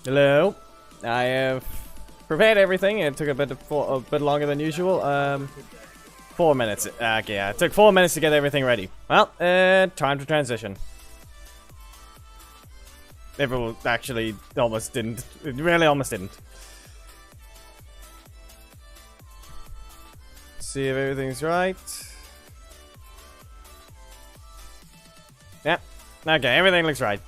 Hello. I have prepared everything. It took a bit longer than usual. 4 minutes. Okay, yeah, it took 4 minutes to get everything ready. Well, time to transition. It actually almost didn't. It really almost didn't. See if everything's right. Yeah. Okay, everything looks right.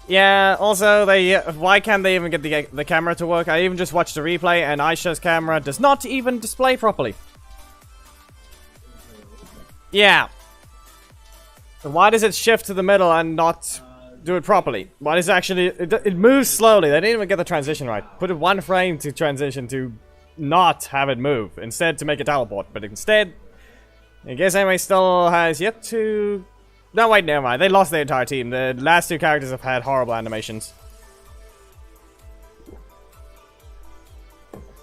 Yeah, also, why can't they even get the camera to work? I even just watched the replay, and Aisha's camera does not even display properly. Yeah. Why does it shift to the middle and not do it properly? Why does it actually... It moves slowly. They didn't even get the transition right. Put it one frame to transition to not have it move. Instead, to make it teleport. But instead, I guess anyway still has yet to... No, wait, never mind. They lost their entire team. The last two characters have had horrible animations.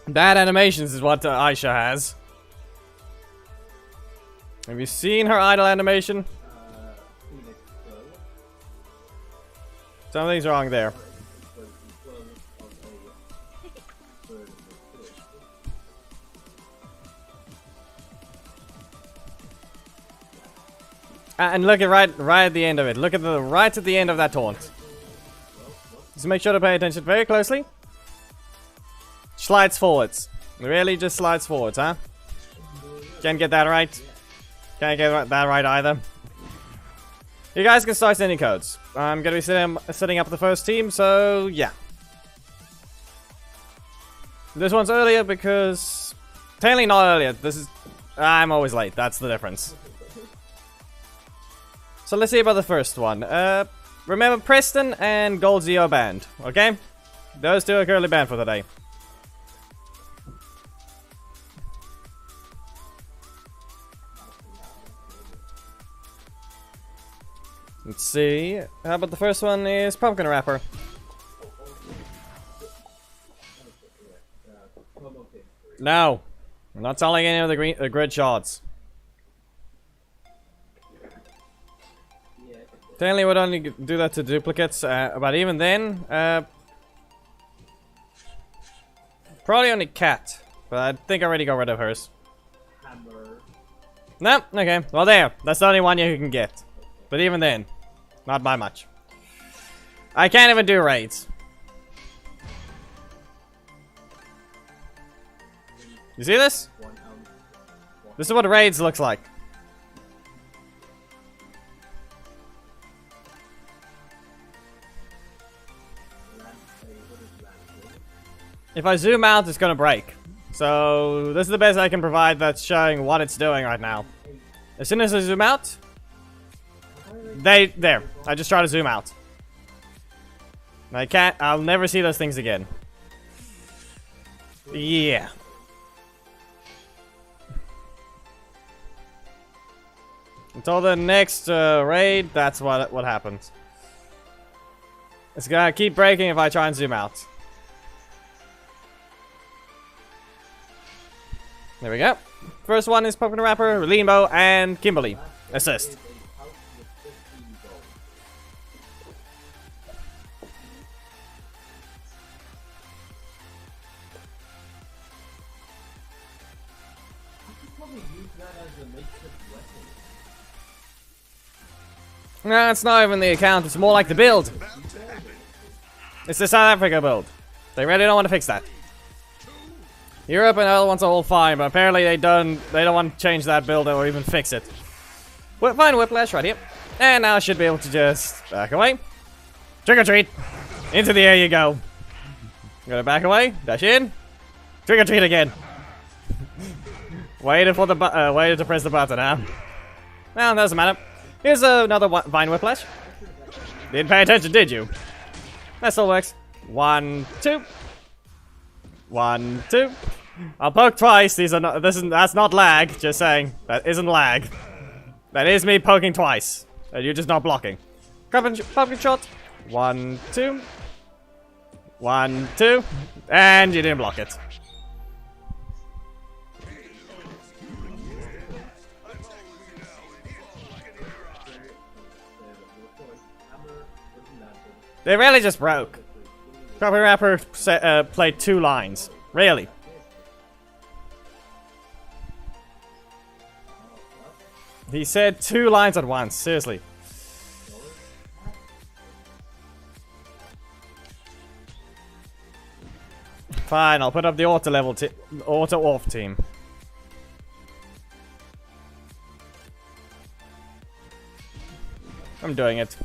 Bad animations is what Aisha has. Have you seen her idle animation? Something's wrong there. And look at right at the end of it. Look at the right at the end of that taunt. Just make sure to pay attention very closely. Slides forwards. Really just slides forwards, huh? Can't get that right. Can't get that right either. You guys can start sending codes. I'm gonna be setting up the first team, so yeah. This one's earlier because... Technically not earlier. This is... I'm always late. That's the difference. So let's see about the first one. Remember Preston and Gold Zeo banned, okay? Those two are currently banned for today. Let's see. How about the first one is Pumpkin Wrapper? No. I'm not selling any of the grid shards. Technically would only do that to duplicates, but even then, probably only Cat, but I think I already got rid of hers. No, okay, well there, that's the only one you can get, but even then, not by much. I can't even do raids. You see this? This is what raids looks like. If I zoom out, it's gonna break. So, this is the best I can provide that's showing what it's doing right now. As soon as I zoom out... There. I just try to zoom out. I'll never see those things again. Yeah. Until the next raid, that's what happens. It's gonna keep breaking if I try and zoom out. There we go. First one is Pumpkin Wrapper, Limbo, and Kimberly. Assist. No, it's not even the account, it's more like the build. It's the South Africa build. They really don't want to fix that. Europe and other ones are all fine, but apparently they don't want to change that build or even fix it. Well, fine, Whiplash right here. And now I should be able to just back away. Trick or treat. Into the air you go. Gonna back away, dash in. Trick or treat again. Waited for the waited to press the button, huh? Well, doesn't matter. Here's another Vine Whiplash. Didn't pay attention, did you? That still works. 1, 2. 1, 2. I'll poke twice. These are not. That's not lag. Just saying. That isn't lag. That is me poking twice. And you're just not blocking. Pumpkin shot. 1, 2. 1, 2. And you didn't block it. They really just broke. Copy Rapper played 2 lines. Really? He said 2 lines at once. Seriously. Fine, I'll put up the auto off team. I'm doing it.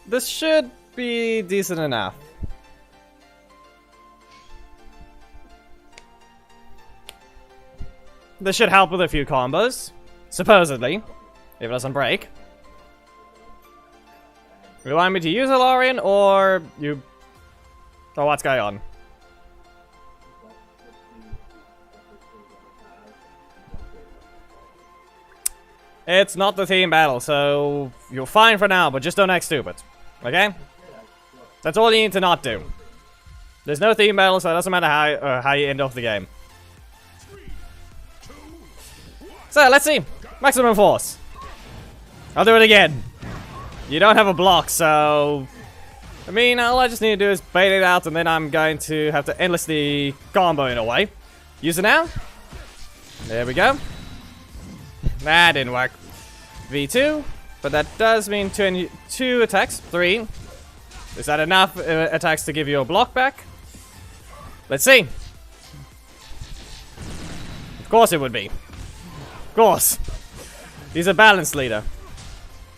This should be decent enough. This should help with a few combos. Supposedly. If it doesn't break. You want me to use a Lorian or you... Oh, what's going on? It's not the team battle, so you're fine for now, but just don't act stupid. Okay? That's all you need to not do. There's no team battle, so it doesn't matter how you end off the game. So, let's see. Maximum force. I'll do it again. You don't have a block, so... I mean, all I just need to do is bait it out, and then I'm going to have to endlessly combo in a way. Use it now. There we go. That didn't work. V2, but that does mean 2 attacks. 3. Is that enough attacks to give you a block back? Let's see. Of course it would be. Of course. He's a balanced leader.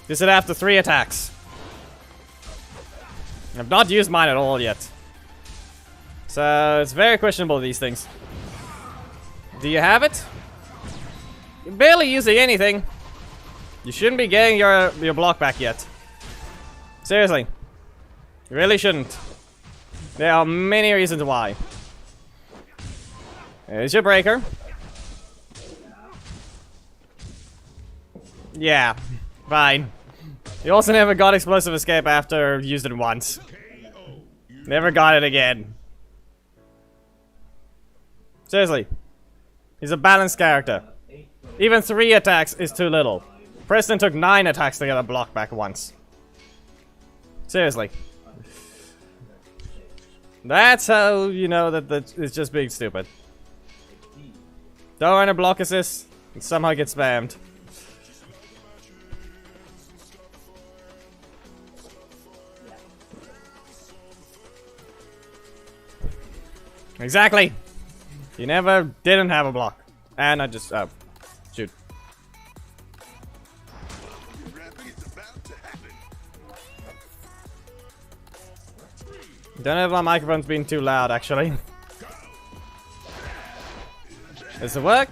This is after 3 attacks. I've not used mine at all yet. So it's very questionable, these things. Do you have it? You're barely using anything. You shouldn't be getting your block back yet. Seriously. You really shouldn't. There are many reasons why. There's your breaker. Yeah. Fine. You also never got explosive escape after used it once. Never got it again. Seriously. He's a balanced character. Even 3 attacks is too little. Preston took 9 attacks to get a block back once. Seriously. That's how you know that it's just being stupid. Don't run a block assist and somehow get spammed. Exactly. You never didn't have a block. And I just shoot. Don't know if my microphone's been too loud, actually. Does it work?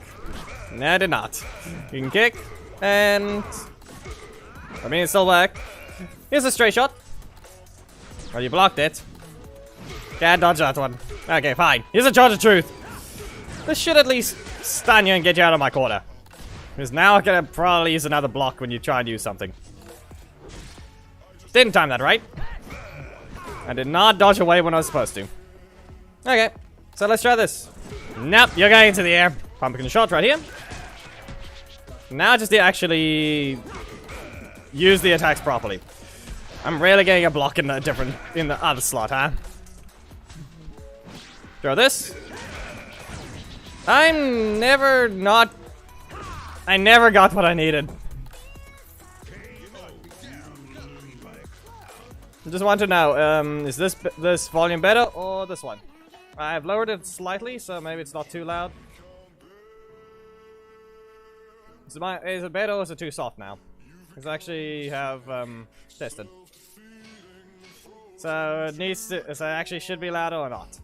No, it did not. You can kick, and... I mean, it still work. Here's a straight shot. Well, you blocked it. Can't dodge that one. Okay, fine. Here's a charge of truth. This should at least stun you and get you out of my corner. Because now I'm gonna probably use another block when you try and use something. Didn't time that right. I did not dodge away when I was supposed to. Okay, so let's try this. Nope, you're going into the air. Pumpkin shot right here. Now just to actually use the attacks properly. I'm really getting a block in the other slot, huh? Throw this. I never got what I needed. I just want to know, is this volume better or this one? I've lowered it slightly, so maybe it's not too loud. Is it better or is it too soft now? Because I actually have tested. So it needs to, so it actually should be louder or not.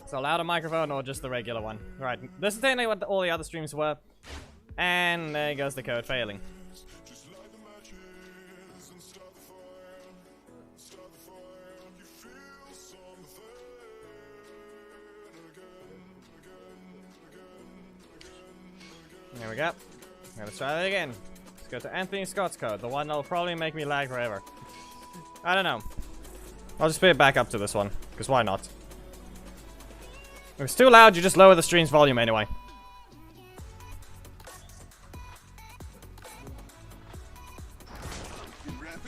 So louder microphone or just the regular one? Right, this is technically what all the other streams were. And there goes the code failing. There we go. Let's try that again. Let's go to Anthony Scott's code, the one that'll probably make me lag forever. I don't know. I'll just put it back up to this one, because why not? If it's too loud, you just lower the stream's volume anyway.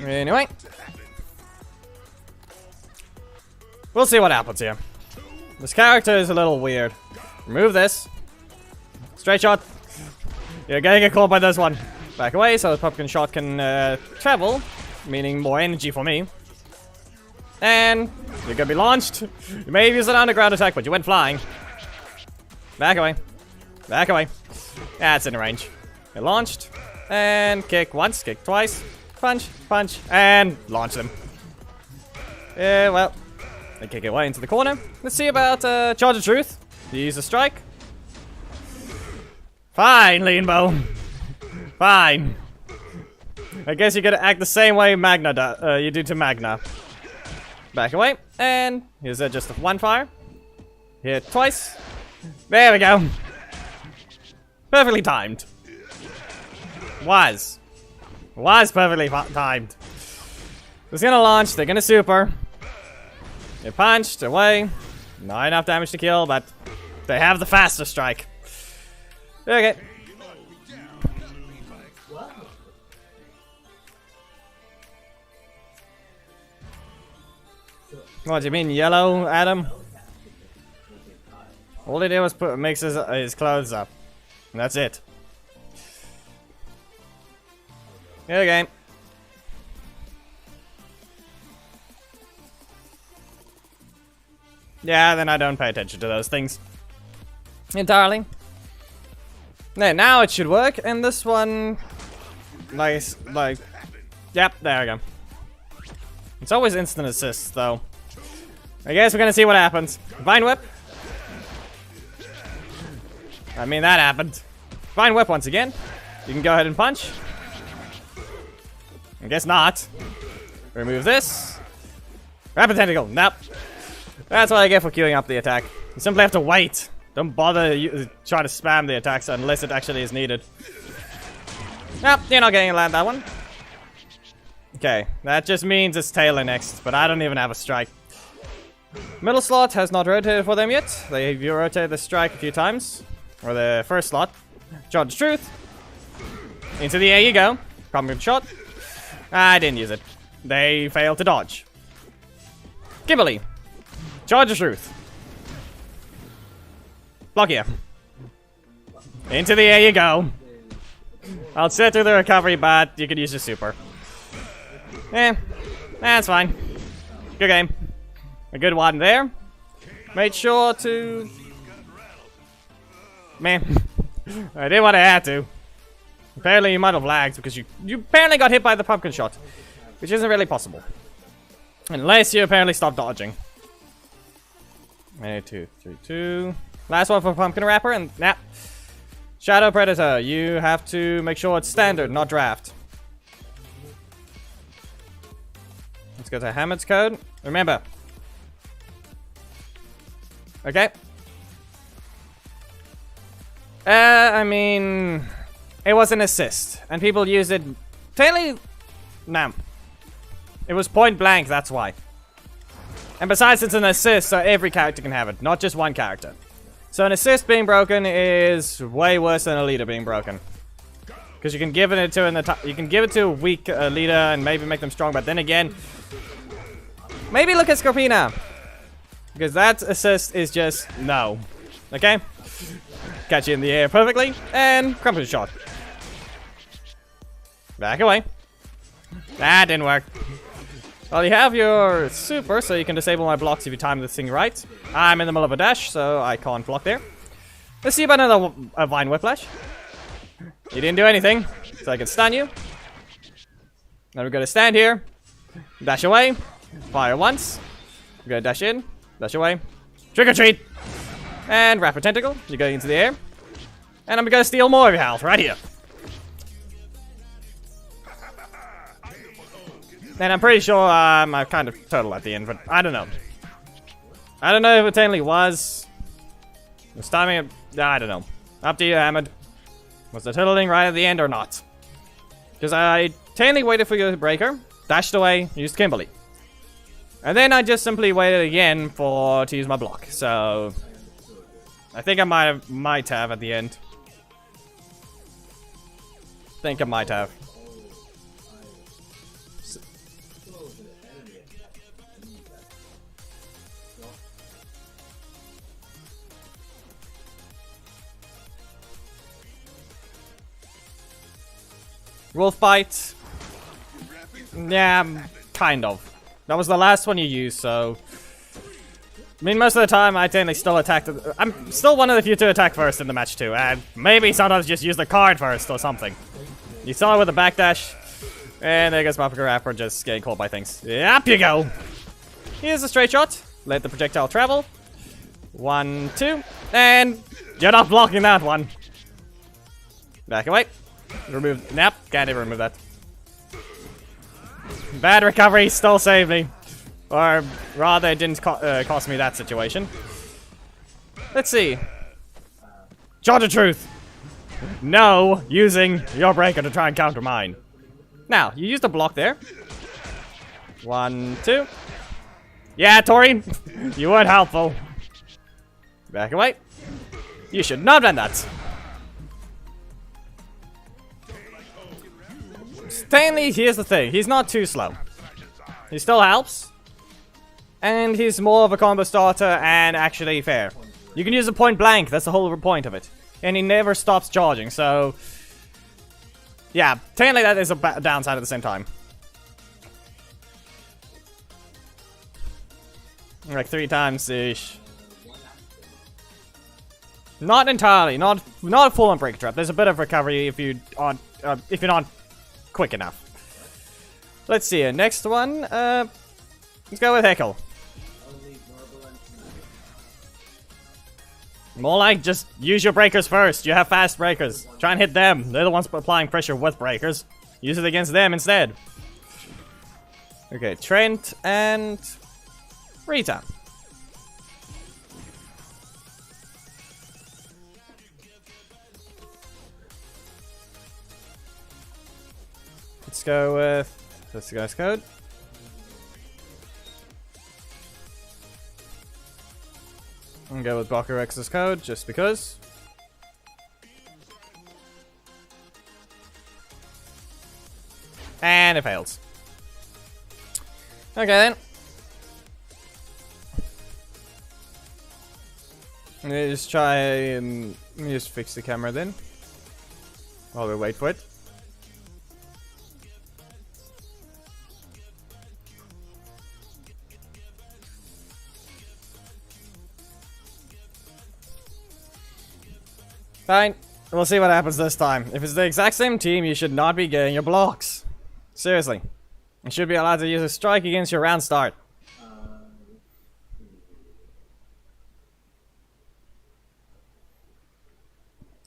Anyway. We'll see what happens here. This character is a little weird. Remove this. Straight shot. You're gonna get caught by this one. Back away so the pumpkin shot can travel, meaning more energy for me. And you're gonna be launched. You may have used an underground attack, but you went flying. Back away. Back away. That's in range. Get launched. And kick once, kick twice. Punch, punch, and launch them. Yeah, well. They kick it away into the corner. Let's see about Charge of Truth. Use a strike. Fine, Lean Bow. Fine. I guess you're gonna act the same way Magna you do to Magna. Back away. And here's just one fire. Hit twice. There we go. Perfectly timed. Was perfectly timed. It's gonna launch. They're gonna super. They punched away. Not enough damage to kill, but they have the faster strike. Okay. What do you mean, yellow, Adam? All he did was mix his clothes up. And that's it. Okay. Yeah, then I don't pay attention to those things entirely. Now it should work, and this one, nice, like, yep, there we go. It's always instant assists, though. I guess we're gonna see what happens. Vine Whip. I mean, that happened. Vine Whip once again. You can go ahead and punch. I guess not. Remove this. Rapid Tentacle. Nope. That's what I get for queuing up the attack. You simply have to wait. Don't bother trying to spam the attacks unless it actually is needed. Nope, you're not getting to land that one. Okay, that just means it's Taylor next, but I don't even have a strike. Middle slot has not rotated for them yet. They've rotated the strike a few times. Or the first slot. Charge of Truth. Into the air you go. Pumpkin shot. I didn't use it. They failed to dodge. Kimberly. Charge of Truth. Block here. Into the air you go. I'll sit through the recovery, but you could use your super. That's fine. Good game. A good one there. Made sure to... Man. I did what I had to. Apparently you might have lagged because you apparently got hit by the pumpkin shot. Which isn't really possible. Unless you apparently stopped dodging. 1, 2, 3, 2. Last one for Pumpkin Wrapper, and nah. Shadow Predator, you have to make sure it's standard, not draft. Let's go to Hammered's code. Remember. Okay. I mean... It was an assist, and people used it... Totally... Nah. It was point blank, that's why. And besides, it's an assist, so every character can have it, not just one character. So an assist being broken is way worse than a leader being broken, because you can give it to you can give it to a weak leader and maybe make them strong. But then again, maybe look at Scorpina, because that assist is just no. Okay, catch you in the air perfectly and crumple shot. Back away. That didn't work. Well, you have your super, so you can disable my blocks if you time this thing right. I'm in the middle of a dash, so I can't block there. Let's see about another Vine Whiplash. You didn't do anything, so I can stun you. Now we're gonna stand here, dash away, fire once. We're gonna dash in, dash away, trick or treat, and Rapid Tentacle. You're going into the air, and I'm gonna steal more of your health right here. And I'm pretty sure I'm kind of total at the end, but I don't know. I don't know if it technically was. Was timing it? I don't know. Up to you, Hammered. Was the turtling right at the end or not? Because I totally waited for your breaker, dashed away, used Kimberly. And then I just simply waited again to use my block. So I think I might have at the end. Think I might have. Wolf bite. Yeah, kind of. That was the last one you used, so. I mean, most of the time I tend to still attack. I'm still one of the few to attack first in the match too, and maybe sometimes just use the card first or something. You saw it with a backdash, and there goes my grapper just getting caught by things. Up you go. Here's a straight shot. Let the projectile travel. 1, 2, and you're not blocking that one. Back away. Remove. Nope, can't even remove that. Bad recovery, still saved me. Or rather, it didn't cost me that situation. Let's see. Shot of truth. No, using your breaker to try and counter mine. Now, you used a block there. 1, 2. Yeah, Tori, you weren't helpful. Back away. You should not have done that. Stanley, here's the thing. He's not too slow. He still helps. And he's more of a combo starter and actually fair. You can use a point blank. That's the whole point of it. And he never stops charging, so. Yeah, technically that is a downside at the same time. Like 3 times ish. Not entirely, not full on break trap. There's a bit of recovery if you aren't if you're not quick enough. Let's see. Next one. Let's go with Heckle. More like just use your breakers first. You have fast breakers. Try and hit them. They're the ones applying pressure with breakers. Use it against them instead. Okay, Trent and Rita. Let's go with this guy's code. I'm gonna go with Blocker X's code just because. And it fails. Okay then. Let me just try and let me just fix the camera then. While we wait for it. Fine. We'll see what happens this time. If it's the exact same team, you should not be getting your blocks. Seriously. You should be allowed to use a strike against your round start.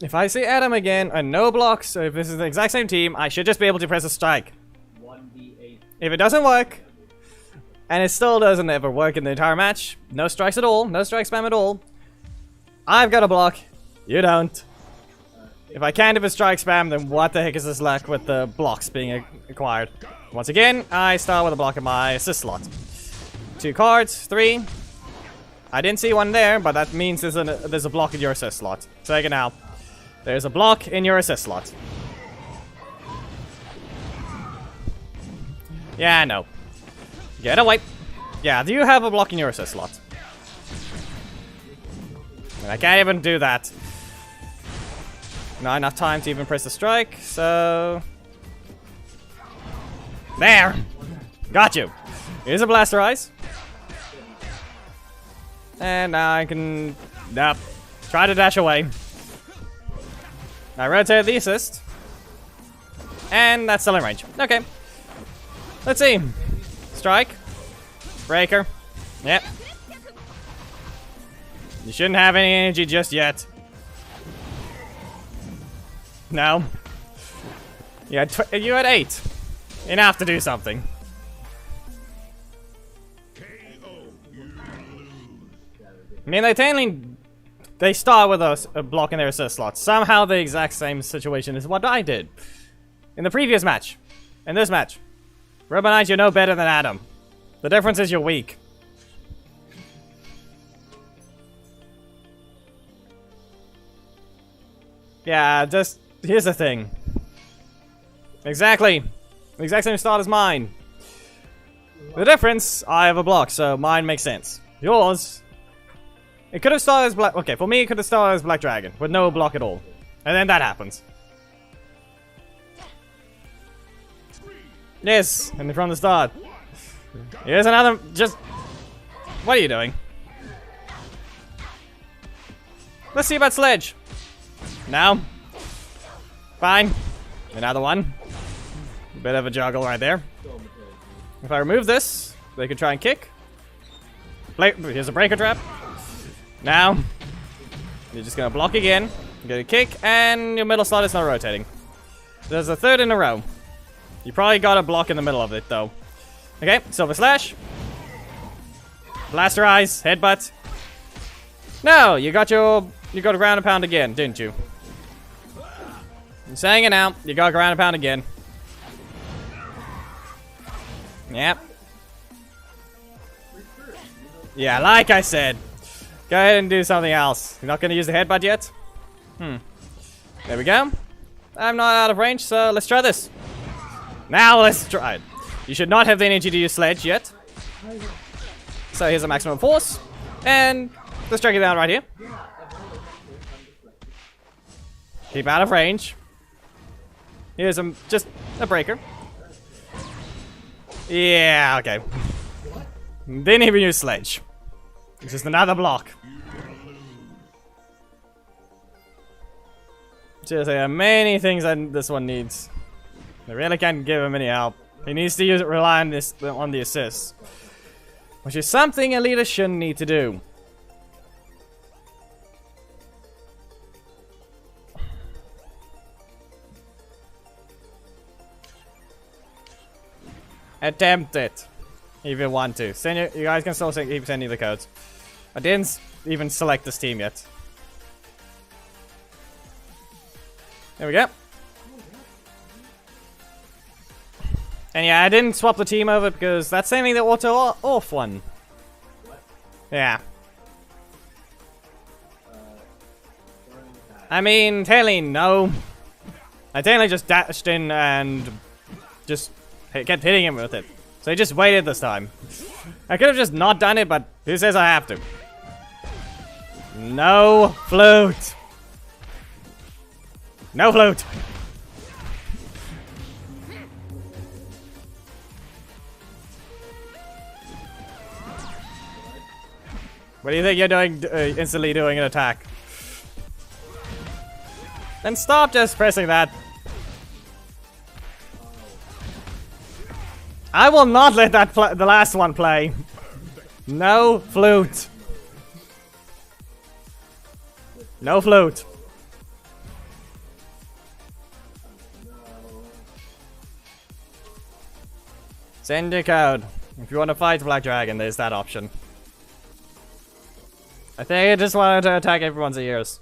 If I see Adam again and no blocks, so if this is the exact same team, I should just be able to press a strike. 1v8. If it doesn't work, and it still doesn't ever work in the entire match, no strikes at all, no strike spam at all, I've got a block, you don't. If I can't have a strike spam, then what the heck is this lack with the blocks being acquired? Once again, I start with a block in my assist slot. 2 cards, 3. I didn't see one there, but that means there's a block in your assist slot. Take it now. There's a block in your assist slot. Yeah, no. Get away. Yeah, do you have a block in your assist slot? I can't even do that. Not enough time to even press the strike, so... There! Got you! Here's a Blaster Ice. And now I can... Nope. Try to dash away. I rotate the assist. And that's still in range. Okay. Let's see. Strike. Breaker. Yep. You shouldn't have any energy just yet. No. You had 8. Enough to do something. I mean, they technically they start with a block in their assist slot. Somehow the exact same situation is what I did. In the previous match. In this match. Robo Knight, you're no better than Adam. The difference is you're weak. Yeah, just... Here's the thing. Exactly. The exact same start as mine. The difference, I have a block, so mine makes sense. Yours... It could have started as Black... Okay, for me, it could have started as Black Dragon, with no block at all. And then that happens. Yes, and from the start. Here's another... Just... What are you doing? Let's see about Sledge. Now. Fine. Another one. Bit of a juggle right there. If I remove this, they can try and kick. Here's a breaker trap. Now, you're just gonna block again, get a kick, and your middle slot is not rotating. There's a third in a row. You probably got a block in the middle of it, though. Okay, Silver Slash. Blaster Eyes, Headbutt. No, you got a ground and pound again, didn't you? I'm saying it now, you got ground and pound again. Yep. Yeah, like I said. Go ahead and do something else. You're not going to use the headbutt yet? There we go. I'm not out of range, so let's try this. Now let's try it. You should not have the energy to use Sledge yet. So here's a maximum force. And let's drag it down right here. Keep out of range. Here's just a breaker. Yeah, okay. Didn't even use Sledge. It's just another block. Just there are many things that this one needs. I really can't give him any help. He needs to rely on the assists, which is something a leader shouldn't need to do. Attempt it. If you want to. You guys can still keep sending the codes. I didn't even select this team yet. There we go. And yeah, I didn't swap the team over because that's sending the auto off one. Yeah. I mean, technically, no. I technically just dashed in and just kept hitting him with it. So he just waited this time. I could have just not done it, but who says I have to? No flute. No flute. What do you think you're doing, instantly doing an attack? Then stop just pressing that. I will not let that the last one play. No flute. No flute. Send your code. If you want to fight Black Dragon, there's that option. I think I just wanted to attack everyone's ears.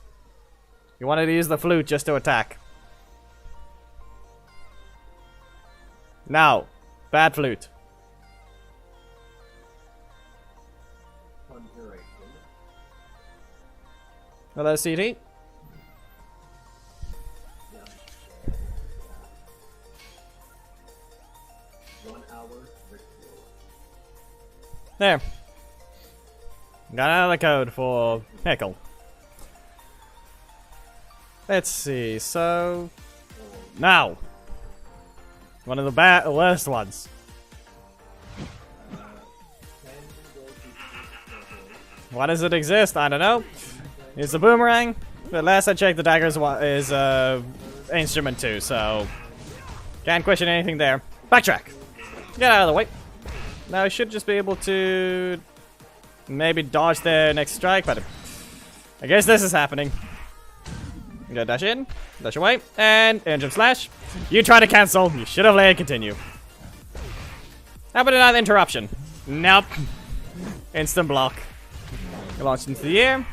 You wanted to use the flute just to attack. Now, bad flute. Hello, CD. There. Got another code for Pickle. Let's see, so... Now! One of the worst ones. Why does it exist? I don't know. It's a boomerang. But last I checked, the dagger is instrument too, so... Can't question anything there. Backtrack! Get out of the way. Now I should just be able to... maybe dodge their next strike, but... I guess this is happening. You gotta dash in, dash away, and engine slash. You try to cancel. You should have let it continue. How about another interruption? Nope. Instant block. You launch into the air.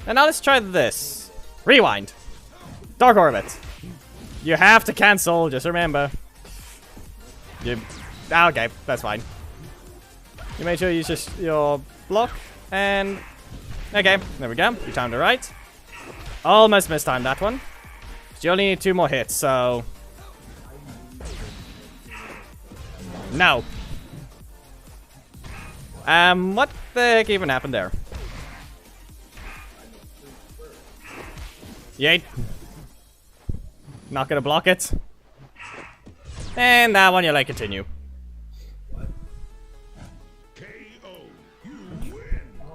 And now let's try this. Rewind. Dark Orbit. You have to cancel, just remember. Okay, that's fine. You make sure you use your block, and... Okay, there we go. You timed it right. Almost mistimed that one. You only need 2 more hits, so... No. What the heck even happened there? Yeet. Not gonna block it. And that one, you like continue.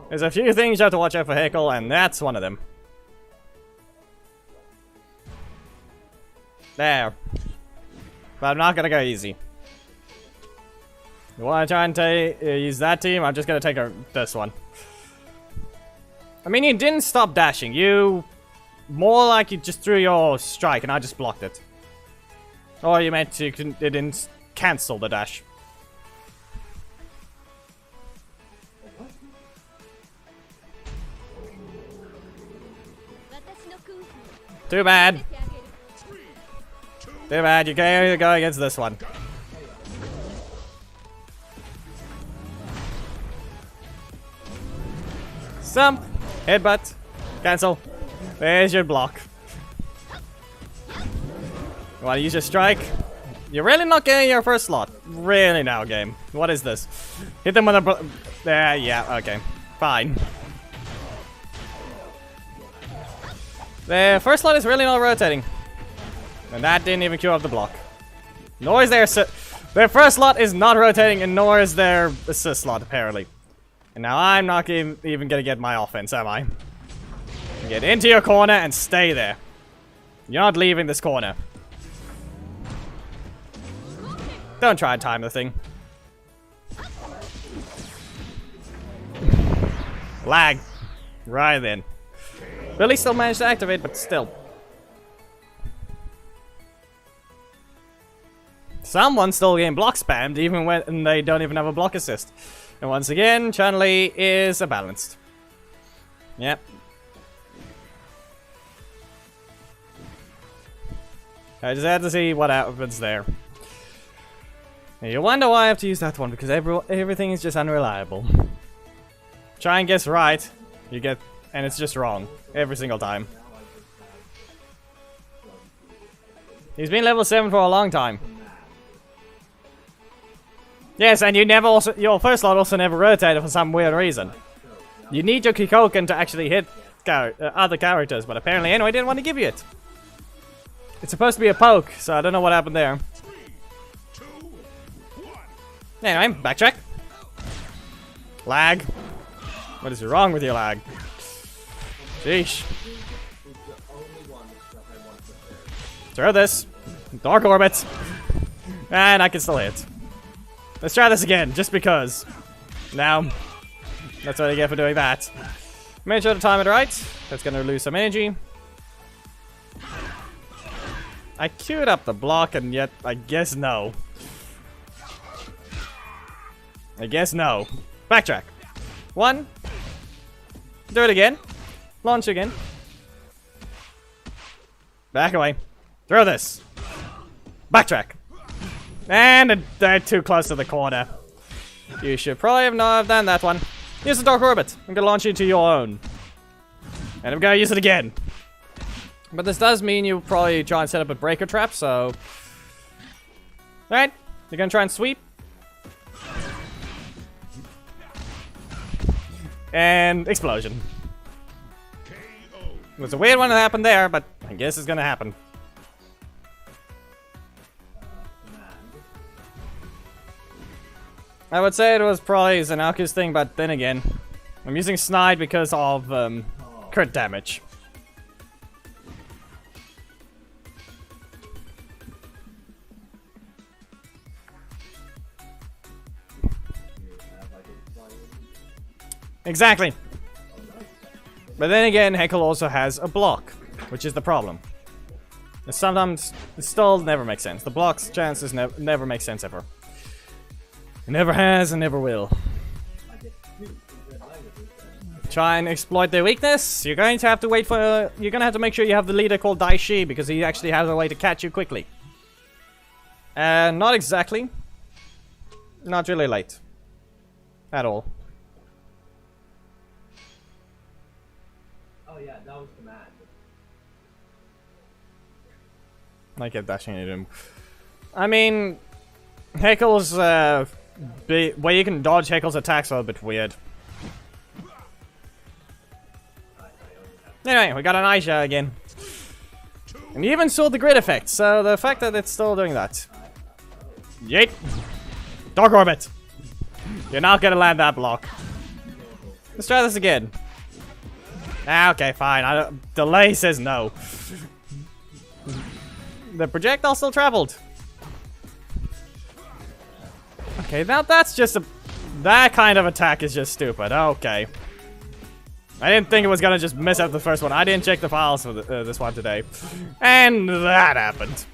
There's a few things you have to watch out for Heckle, and that's one of them. There. But I'm not gonna go easy. You wanna try and use that team? I'm just gonna take this one. I mean, you didn't stop dashing. You... More like you just threw your strike and I just blocked it. Or you meant to... It didn't cancel the dash. Too bad. Too bad, you can't go against this one. Stump, headbutt, cancel. There's your block. You want to use your strike? You're really not getting your first slot. Really now, game. What is this? Hit them with a... There, yeah, okay. Fine. The first slot is really not rotating. And that didn't even cue up the block. Nor is their... Their first slot is not rotating, and nor is their assist slot, apparently. And now I'm not even gonna get my offense, am I? Get into your corner and stay there. You're not leaving this corner. Don't try and time the thing. Lag. Right then. Billy still managed to activate, but still. Someone's still getting block spammed, even when they don't even have a block assist. And once again, Chun-Li is a balanced. Yep. I just had to see what happens there. And you wonder why I have to use that one, because everything is just unreliable. Try and guess right, you get, and it's just wrong every single time. He's been level 7 for a long time. Yes, and you never also, your first slot also never rotated for some weird reason. You need your Kikoken to actually hit other characters, but apparently anyway didn't want to give you it. It's supposed to be a poke, so I don't know what happened there. Anyway, backtrack. Lag. What is wrong with your lag? Sheesh. Throw this. Dark Orbit. And I can still hit. Let's try this again, just because. Now, that's what I get for doing that. Make sure to time it right. That's gonna lose some energy. I queued up the block, and yet I guess no. I guess no. Backtrack. 1. Do it again. Launch again. Back away. Throw this. Backtrack. And they're too close to the corner. You should probably not have done that one. Use the Dark Orbit. I'm gonna launch you to your own. And I'm gonna use it again. But this does mean you probably try and set up a breaker trap, so... Alright, you're gonna try and sweep. And explosion. It was a weird one that happened there, but I guess it's gonna happen. I would say it was probably Zanaku's thing, but then again, I'm using Snide because of crit damage. Exactly. But then again, Heckle also has a block, which is the problem. Sometimes it still never makes sense. The block's chances never make sense ever. It never has and never will. try and exploit their weakness, you're going to have to wait for... You're going to have to make sure you have the leader called Daishi, because he actually has a way to catch you quickly. Not exactly. Not really late. At all. Oh yeah, that was command. I kept dashing at him. I mean... Heckle's, where you can dodge Heckle's attacks are a bit weird. Anyway, we got an Aisha again. And you even saw the grid effect, so the fact that it's still doing that. Yeet! Dark Orbit! You're not gonna land that block. Let's try this again. Ah, okay, fine. Delay says no. The projectile still traveled. Okay, now that's just a... That kind of attack is just stupid. Okay. I didn't think it was gonna just miss out the first one. I didn't check the files for this one today. And that happened.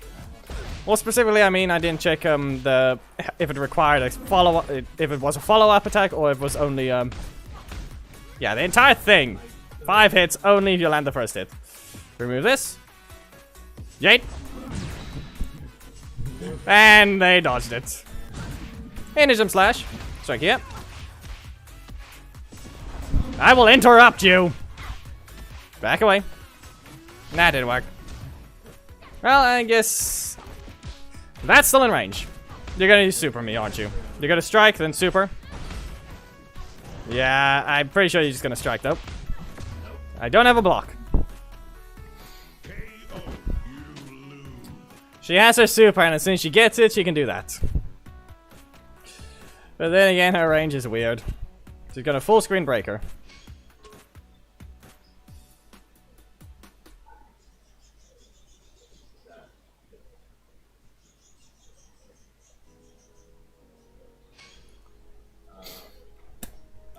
Well, specifically, I mean, I didn't check if it required a follow-up... If it was a follow-up attack, or if it was only... Yeah, the entire thing. 5 hits, only if you land the first hit. Remove this. Yeet. And they dodged it. Jump slash. Strike here. I will interrupt you. Back away. That didn't work. Well, I guess that's still in range. You're gonna use super me, aren't you? You're gonna strike, then super. Yeah, I'm pretty sure you're just gonna strike though. I don't have a block. She has her super, and as soon as she gets it, she can do that. But then again, her range is weird. She's got a full screen breaker.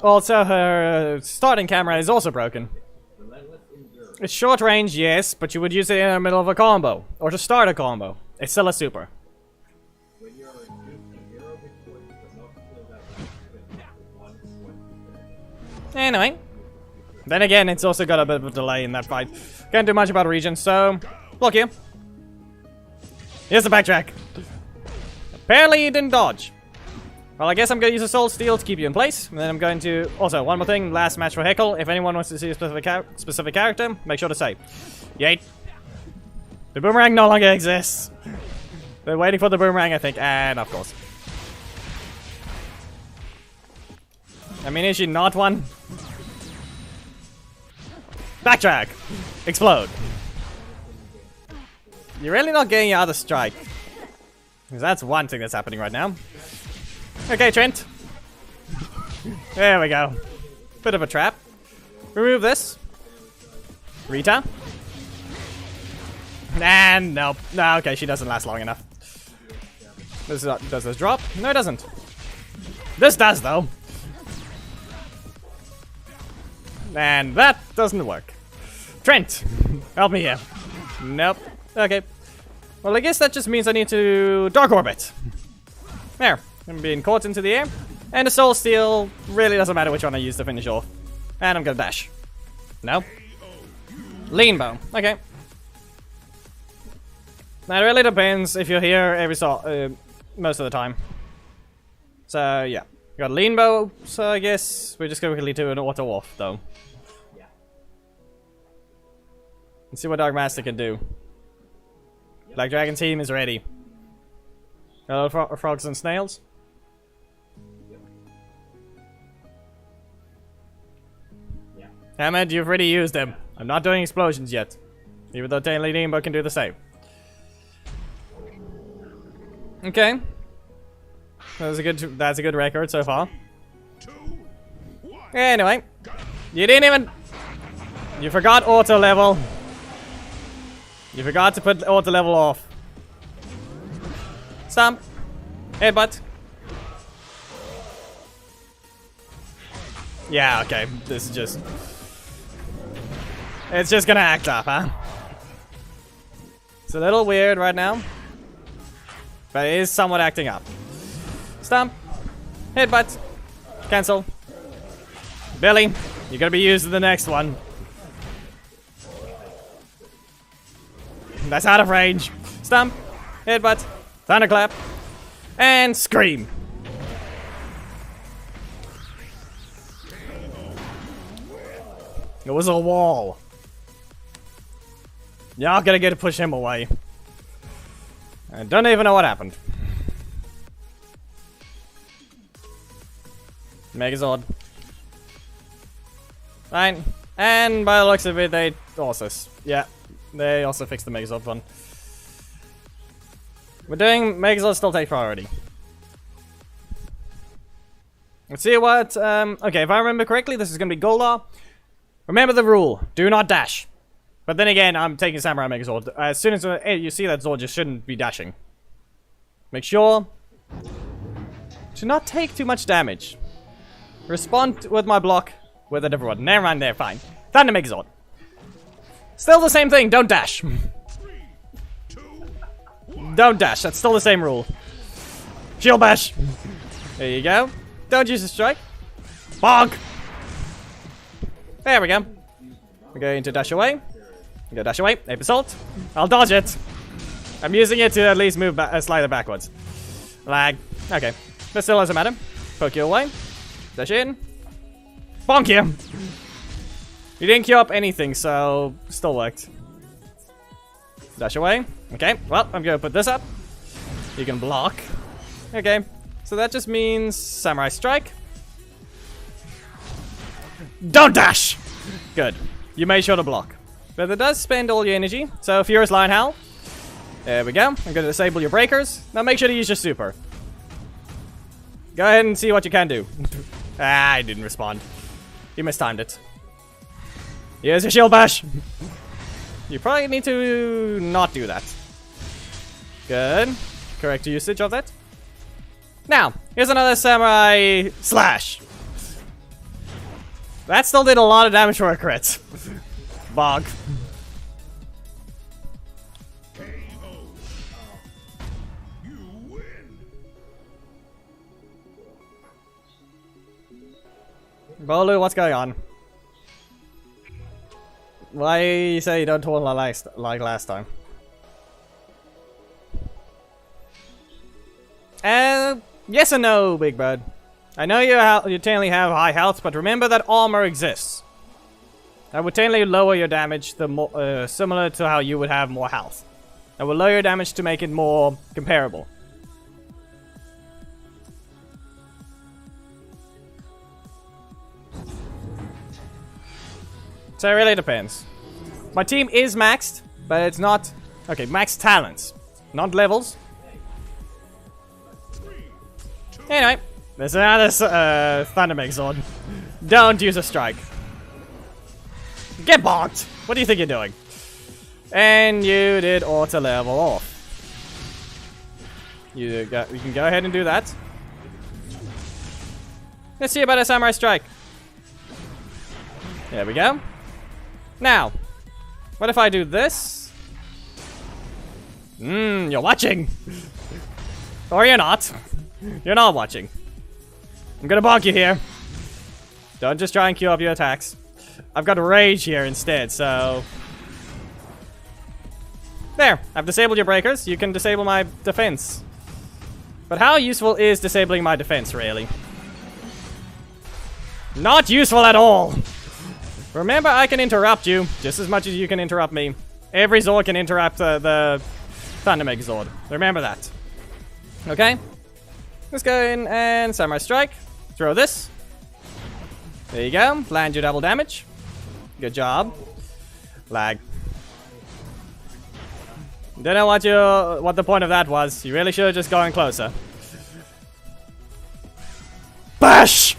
Also, her starting camera is also broken. It's short range, yes, but you would use it in the middle of a combo, or to start a combo. It's still a super. Anyway. Then again, it's also got a bit of a delay in that fight. Can't do much about region, so... Block you. Here's the backtrack. Apparently you didn't dodge. Well, I guess I'm going to use a Soul Steel to keep you in place. And then I'm going to... Also, one more thing. Last match for Heckle. If anyone wants to see a specific character, make sure to say. Yeet. The boomerang no longer exists. They're waiting for the boomerang, I think. And, of course. I mean, is she not one? Backtrack! Explode! You're really not getting your other strike. Because that's one thing that's happening right now. Okay, Trent. There we go. Bit of a trap. Remove this. Rita. And nope. No, okay, she doesn't last long enough. Does this drop? No, it doesn't. This does, though. And that doesn't work. Trent, help me here. Nope. Okay. Well, I guess that just means I need to Dark Orbit. There. I'm being caught into the air. And the Soul Steel really doesn't matter which one I use to finish off. And I'm gonna dash. No. Lean bow. Okay. Now it really depends if you're here most of the time. So yeah. Got a lean bow, so I guess we're just gonna quickly do an auto off though. Let's see what Dark Master can do. Black Dragon team is ready. Hello, frogs and snails. Hammond, you've already used them. I'm not doing explosions yet. Even though Tainly Nimbo can do the same. Okay. That's a good record so far. Anyway. You didn't even... You forgot auto level. You forgot to put auto level off. Stomp. Headbutt. Yeah, okay. This is just... It's just gonna act up, huh? It's a little weird right now. But it is somewhat acting up. Stomp. Headbutt. Cancel. Billy. You're gonna be used in the next one. That's out of range. Stump, headbutt, thunderclap, and scream. It was a wall. Y'all gonna get to push him away. I don't even know what happened. Megazord. Fine. And by the looks of it, they also... Yeah, they also fixed the Megazord one. We're doing... Megazord still takes priority. Let's see what... okay, if I remember correctly, this is gonna be Goldar. Remember the rule. Do not dash. But then again, I'm taking Samurai Megazord. As soon as you see that Zord, you shouldn't be dashing. Make sure to not take too much damage. Respond with my block with a different one. Never mind there, fine. Thunder Megazord. Still the same thing, don't dash. Don't dash, that's still the same rule. Shield bash. There you go. Don't use a strike. Bonk. There we go. We're going to dash away. I'm gonna dash away. Ape Assault. I'll dodge it. I'm using it to at least move slightly backwards. Lag. Okay. But still doesn't matter. Poke you away. Dash in. Bonk you. You didn't queue up anything, so still worked. Dash away. Okay. Well, I'm gonna put this up. You can block. Okay. So that just means Samurai Strike. Don't dash! Good. You made sure to block. But it does spend all your energy. So Furious Lion Howl. There we go. I'm going to disable your breakers. Now make sure to use your super. Go ahead and see what you can do. Ah, I didn't respond. You mistimed it. Here's your shield bash. You probably need to not do that. Good. Correct usage of that. Now, here's another Samurai Slash. That still did a lot of damage for a crit. Bog. Bolu, what's going on? Why you say you don't talk like last time? Yes and no, Big Bird. I know you technically have high health, but remember that armor exists. That would technically lower your damage, the more similar to how you would have more health. That will lower your damage to make it more comparable. So it really depends. My team is maxed, but it's not... Okay, maxed talents, not levels. Anyway, there's another Thunder Megazord. Don't use a strike. Get bonked! What do you think you're doing? And you did auto level off. You can go ahead and do that. Let's see about a Samurai Strike. There we go. Now, what if I do this? You're watching! Or you're not. You're not watching. I'm gonna bonk you here. Don't just try and queue up your attacks. I've got rage here instead, so... There, I've disabled your breakers. You can disable my defense. But how useful is disabling my defense, really? Not useful at all! Remember, I can interrupt you just as much as you can interrupt me. Every Zord can interrupt the Thunder Megazord. Remember that. Okay? Let's go in and Samurai Strike. Throw this. There you go. Land your double damage. Good job. Lag. Don't know what the point of that was. You really should have just gone closer. Bash!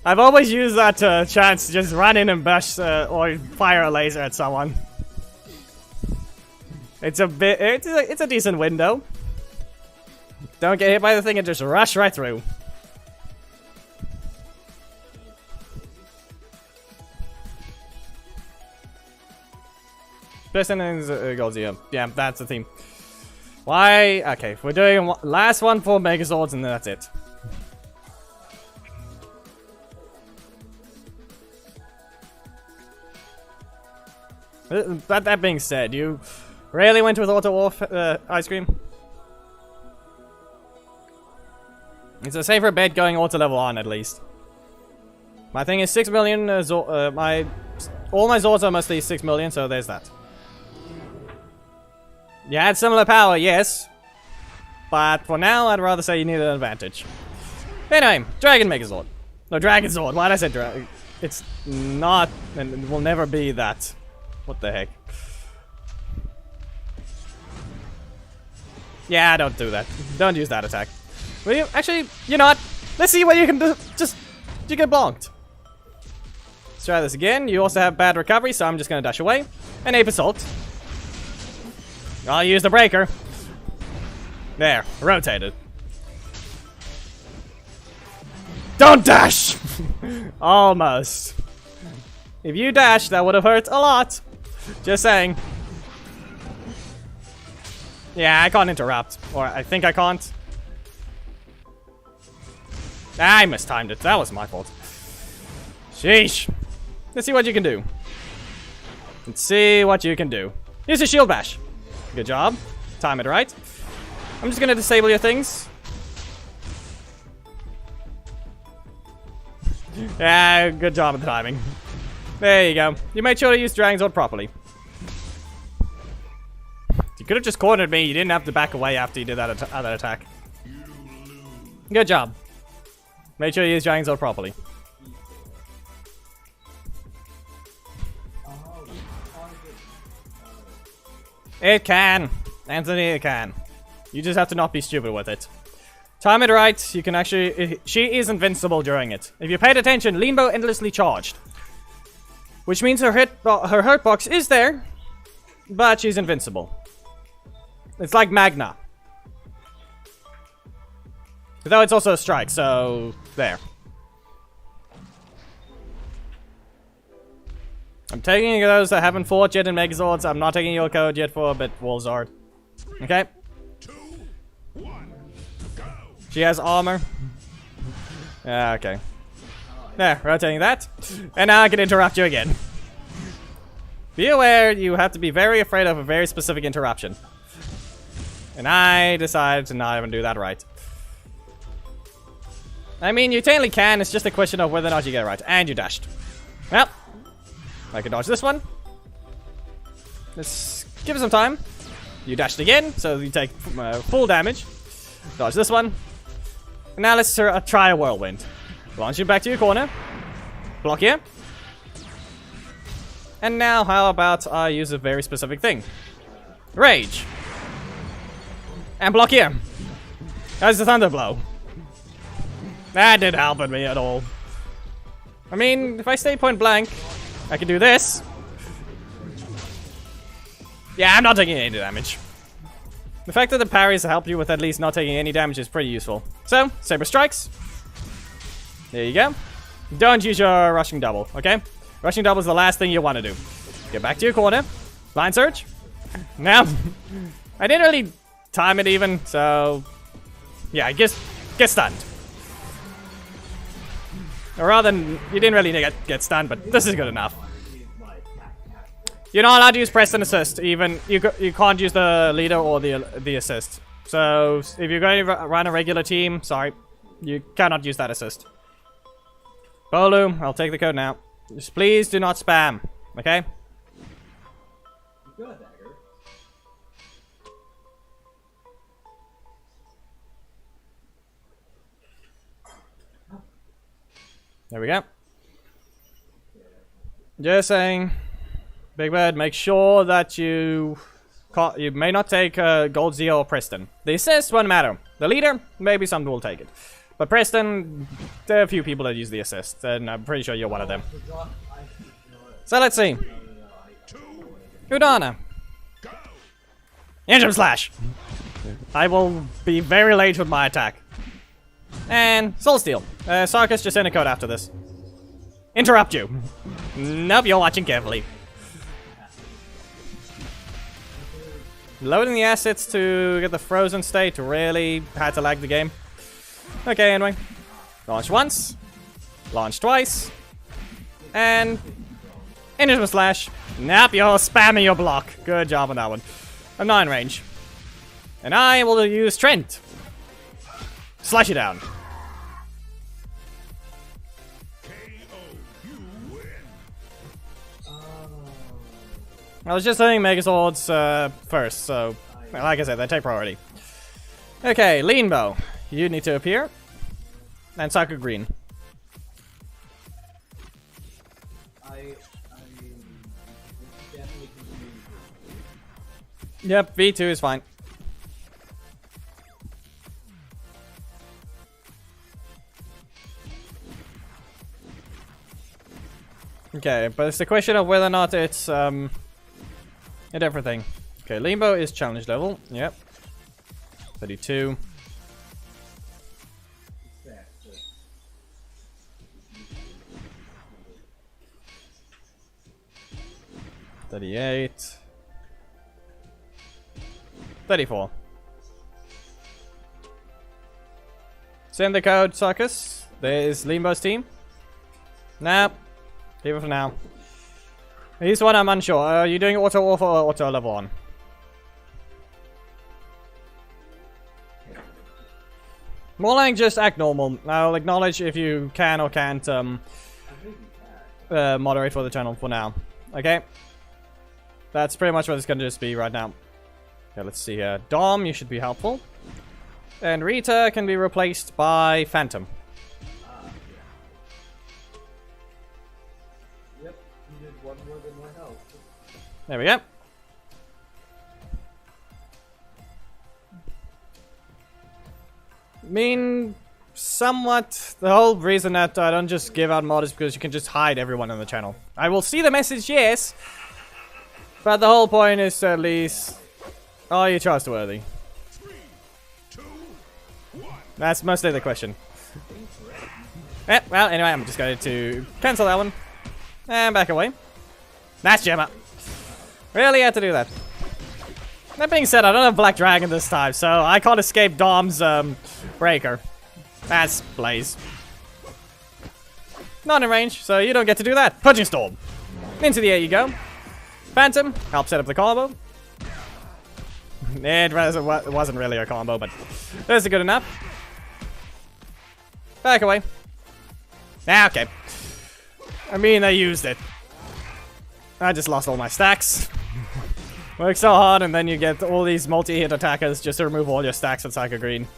I've always used that chance to just run in and bash or fire a laser at someone. It's a decent window. Don't get hit by the thing and just rush right through. Person and goals here. Yeah, that's the theme. Why? Okay, we're doing last one for Megazords and then that's it. But that being said, you really went with Auto Warf Ice Cream? It's a safer bet going auto level on, at least. My thing is 6 million, all my Zords are mostly 6 million, so there's that. You had similar power, yes. But for now, I'd rather say you need an advantage. Anyway, Dragon Megazord. No, Dragon Zord. Why did I say Dragon? It's not, and it will never be that. What the heck? Yeah, don't do that. Don't use that attack. Will you? Actually, you know what? Let's see what you can do. Just, you get bonked. Let's try this again. You also have bad recovery, so I'm just gonna dash away. And Ape Assault. I'll use the breaker. There, rotated. Don't dash! Almost. If you dash, that would have hurt a lot. Just saying. Yeah, I can't interrupt. Or I think I can't. I mistimed it. That was my fault. Sheesh. Let's see what you can do. Let's see what you can do. Here's a shield bash. Good job. Time it right. I'm just gonna disable your things. Yeah, good job at the timing. There you go. You made sure to use Dragon Zord properly. You could have just cornered me. You didn't have to back away after you did that other attack. Good job. Make sure you use Dragon Zord properly. It can. Anthony, it can. You just have to not be stupid with it. Time it right, you can actually... She is invincible during it. If you paid attention, Leanbow endlessly charged. Which means her hurt box is there, but she's invincible. It's like Magna. Though it's also a strike, so... There. I'm taking those that haven't fought yet in Megazords. I'm not taking your code yet for a bit, Wolzard. Okay? 2, 1, go. She has armor. Yeah, okay. There, rotating that. And now I can interrupt you again. Be aware, you have to be very afraid of a very specific interruption. And I decided to not even do that right. I mean, you technically can, it's just a question of whether or not you get it right. And you dashed. Well, I can dodge this one. Let's give it some time. You dashed again, so you take full damage. Dodge this one. And now let's try a whirlwind. Launch you back to your corner. Block here. And now, how about I use a very specific thing? Rage. And block here. That's the thunder blow. That didn't help me at all. I mean, if I stay point blank, I can do this. Yeah, I'm not taking any damage. The fact that the parries help you with at least not taking any damage is pretty useful. So, Saber Strikes. There you go. Don't use your rushing double, okay? Rushing double is the last thing you want to do. Get back to your corner. Blind Surge. Now, I didn't really time it even, so... Yeah, I guess get stunned. Or rather than, you didn't really get stunned, but this is good enough. You're not allowed to use press and assist. Even you can't use the leader or the assist. So if you're going to run a regular team, sorry, you cannot use that assist. Bolu, I'll take the code now. Just please do not spam, okay? There we go. Just saying, Big Bird, make sure that you may not take Gold Zeo or Preston. The assist won't matter. The leader, maybe someone will take it. But Preston, there are a few people that use the assist, and I'm pretty sure you're one of them. So let's see. Udana. Engine Slash. I will be very late with my attack. And Soul Steel. Sarkis, just send a code after this. Interrupt you. Nope, you're watching carefully. Loading the assets to get the frozen state really had to lag the game. Okay, anyway. Launch once. Launch twice. And Initial slash. Nap, you're spamming your block. Good job on that one. I'm not in range. And I will use Trent. Slash you down. I was just saying Megazords first, so like I said, they take priority. Okay, Lean Bow. You need to appear. And Psycho Green. Yep, V2 is fine. Okay, but it's the question of whether or not it's a different thing. Okay, Limbo is challenge level. Yep. 32. $38. 34. Send the code, suckers. There's Limbo's team. Nah. Leave it for now. Here's one I'm unsure. Are you doing auto off or auto level on? More like just act normal. I'll acknowledge if you can or can't moderate for the channel for now. Okay? That's pretty much what it's gonna just be right now. Okay, let's see here. Dom, you should be helpful. And Rita can be replaced by Phantom. Yep, you did one more than my health. There we go. I mean, somewhat. The whole reason that I don't just give out mod is because you can just hide everyone on the channel. I will see the message, yes. But the whole point is to at least... Are you trustworthy? 3, 2, 1. That's mostly the question. Well, anyway, I'm just going to cancel that one. And back away. Nice Gemma. Really had to do that. That being said, I don't have Black Dragon this time, so I can't escape Dom's breaker. That's Blaze. Not in range, so you don't get to do that. Punching Storm. Into the air you go. Phantom, help set up the combo. It wasn't really a combo, but that's good enough. Back away. Okay. I mean, I used it. I just lost all my stacks. Work so hard, and then you get all these multi-hit attackers just to remove all your stacks with Psycho Green.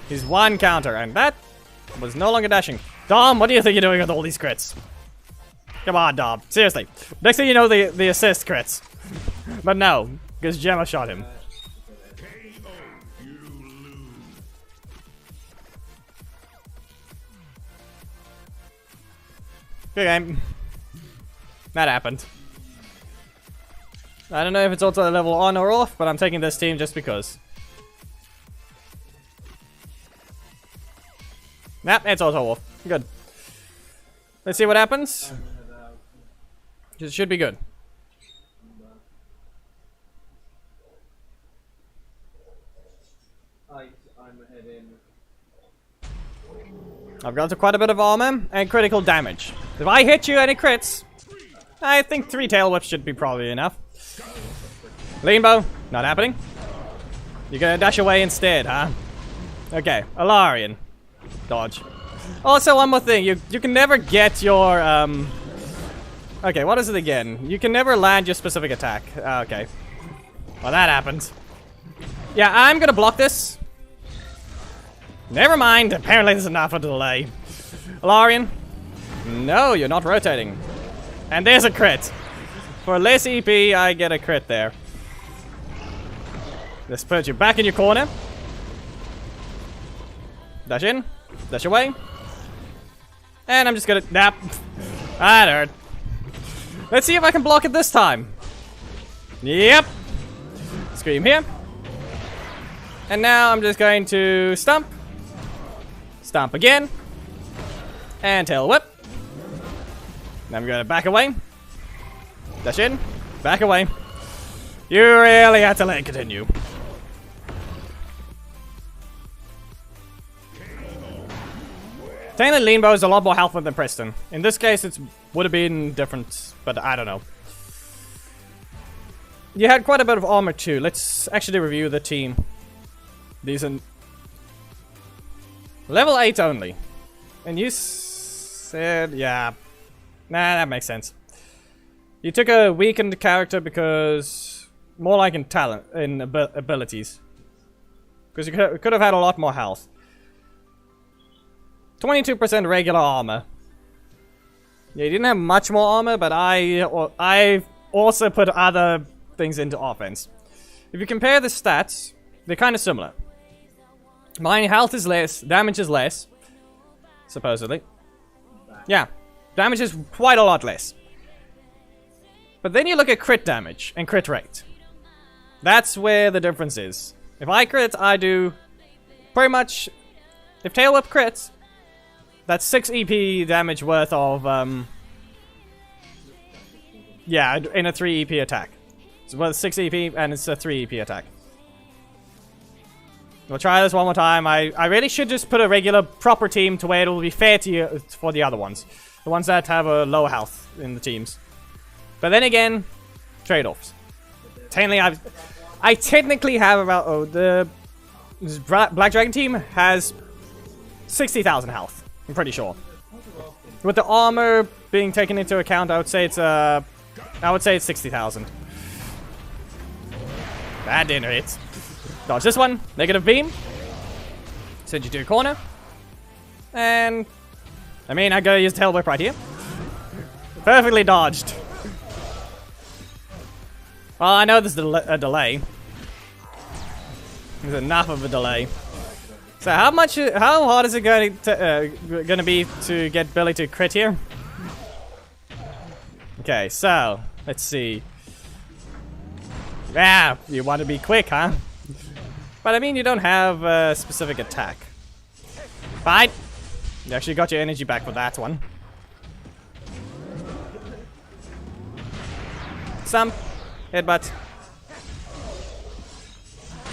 He's one counter, and that was no longer dashing. Dom, what do you think you're doing with all these crits? Come on, Dom. Seriously. Next thing you know, the assist crits. But no, because Gemma shot him. Good game. That happened. I don't know if it's auto level on or off, but I'm taking this team just because. Nah, it's auto off. Good. Let's see what happens. It should be good. I've got quite a bit of armor and critical damage. If I hit you and it crits, I think 3 tail whips should be probably enough. Leanbow, not happening. You're gonna dash away instead, huh? Okay, Alarian. Dodge. Also, one more thing. You can never get your, Okay, what is it again? You can never land your specific attack. Okay. Well, that happens. Yeah, I'm gonna block this. Never mind. Apparently there's enough of a delay. Alarian. No, you're not rotating. And there's a crit. For less EP, I get a crit there. Let's put you back in your corner. Dash in. Dash away. And I'm just gonna... Nap. That hurt. Let's see if I can block it this time. Yep. Scream here. And now I'm just going to stomp. Stomp again. And tail whip. Now I'm going to back away. Dash in. Back away. You really had to let it continue. Technically, Lean Bow is a lot more helpful than Preston. In this case, it would have been different, but I don't know. You had quite a bit of armor too. Let's actually review the team. These are level 8 only. And you said, yeah. Nah, that makes sense. You took a weakened character because more like in talent, in abilities. Because you could have had a lot more health. 22% regular armor. Yeah, you didn't have much more armor, but I also put other things into offense. If you compare the stats, they're kind of similar. My health is less, damage is less, supposedly. Yeah, damage is quite a lot less. But then you look at crit damage and crit rate. That's where the difference is. If I crit, I do pretty much. If Tail Whip crits, that's 6 EP damage worth of yeah, in a 3 EP attack. It's worth 6 EP and it's a 3 EP attack. We'll try this one more time. I really should just put a regular proper team to where it'll be fair to you for the other ones. The ones that have a low health in the teams. But then again, trade-offs. Technically, I technically have about the Black Dragon team has 60,000 health. I'm pretty sure. With the armor being taken into account, I would say it's 60,000. That didn't hit. Dodge this one. Negative beam. Send you to a corner. And I mean, I gotta use Tail Whip right here. Perfectly dodged. Well, I know there's a delay. There's enough of a delay. So how hard is it going to be to get Billy to crit here? Okay, so let's see. Ah, you want to be quick, huh? But I mean, you don't have a specific attack. Fine. You actually got your energy back for that one. Some headbutt.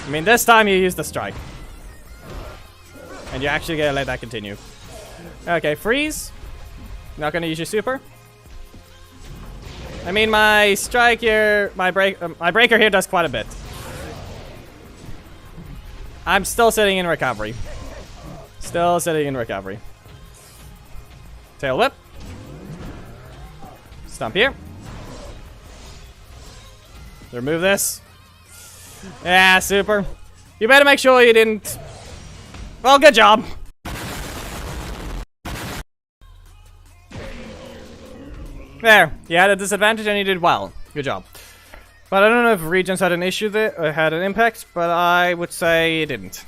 I mean, this time you use the strike. And you actually gotta let that continue. Okay, freeze. Not gonna use your super. I mean, my strike here, my breaker here does quite a bit. I'm still sitting in recovery. Still sitting in recovery. Tail whip. Stomp here. Remove this. Yeah, super. You better make sure you didn't. Well, good job. There. You had a disadvantage and you did well. Good job. But I don't know if Regents had an issue there, or had an impact, but I would say it didn't.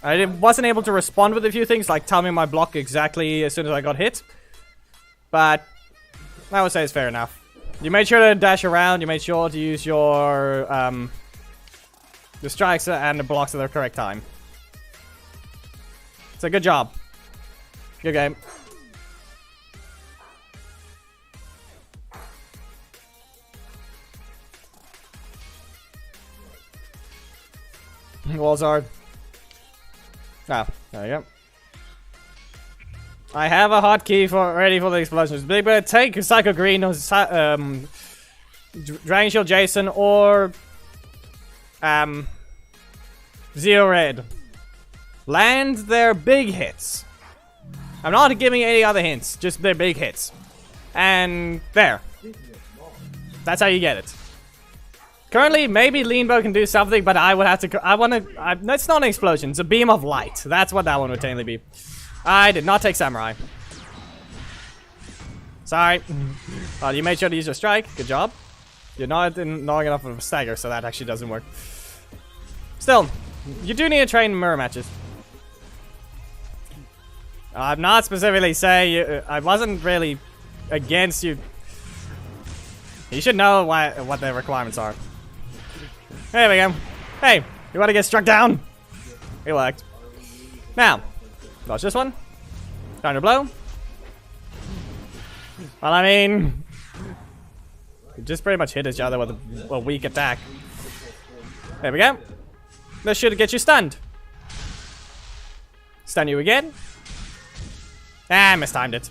I wasn't able to respond with a few things, like tell me my block exactly as soon as I got hit. But I would say it's fair enough. You made sure to dash around, you made sure to use your the strikes and the blocks at the correct time. So good job. Good game. Walls are. Ah, there you go. I have a hotkey ready for the explosions. Big Bird, take Psycho Green or Dragon Shield Jason or Zero Red. Land their big hits. I'm not giving any other hints, just their big hits. And there. That's how you get it. Currently, maybe Leanbow can do something, but I would have to. That's not an explosion. It's a beam of light. That's what that one would technically be. I did not take Samurai. Sorry. Oh, you made sure to use your strike. Good job. You're not long enough of a stagger, so that actually doesn't work. Still, you do need to train mirror matches. I'm not specifically saying I wasn't really against you. You should know what the requirements are. There we go. Hey, you want to get struck down? It worked. Now, dodge this one. Counter blow. Well, I mean, you just pretty much hit each other with a weak attack. There we go. This should get you stunned. Stun you again. Ah, mistimed it.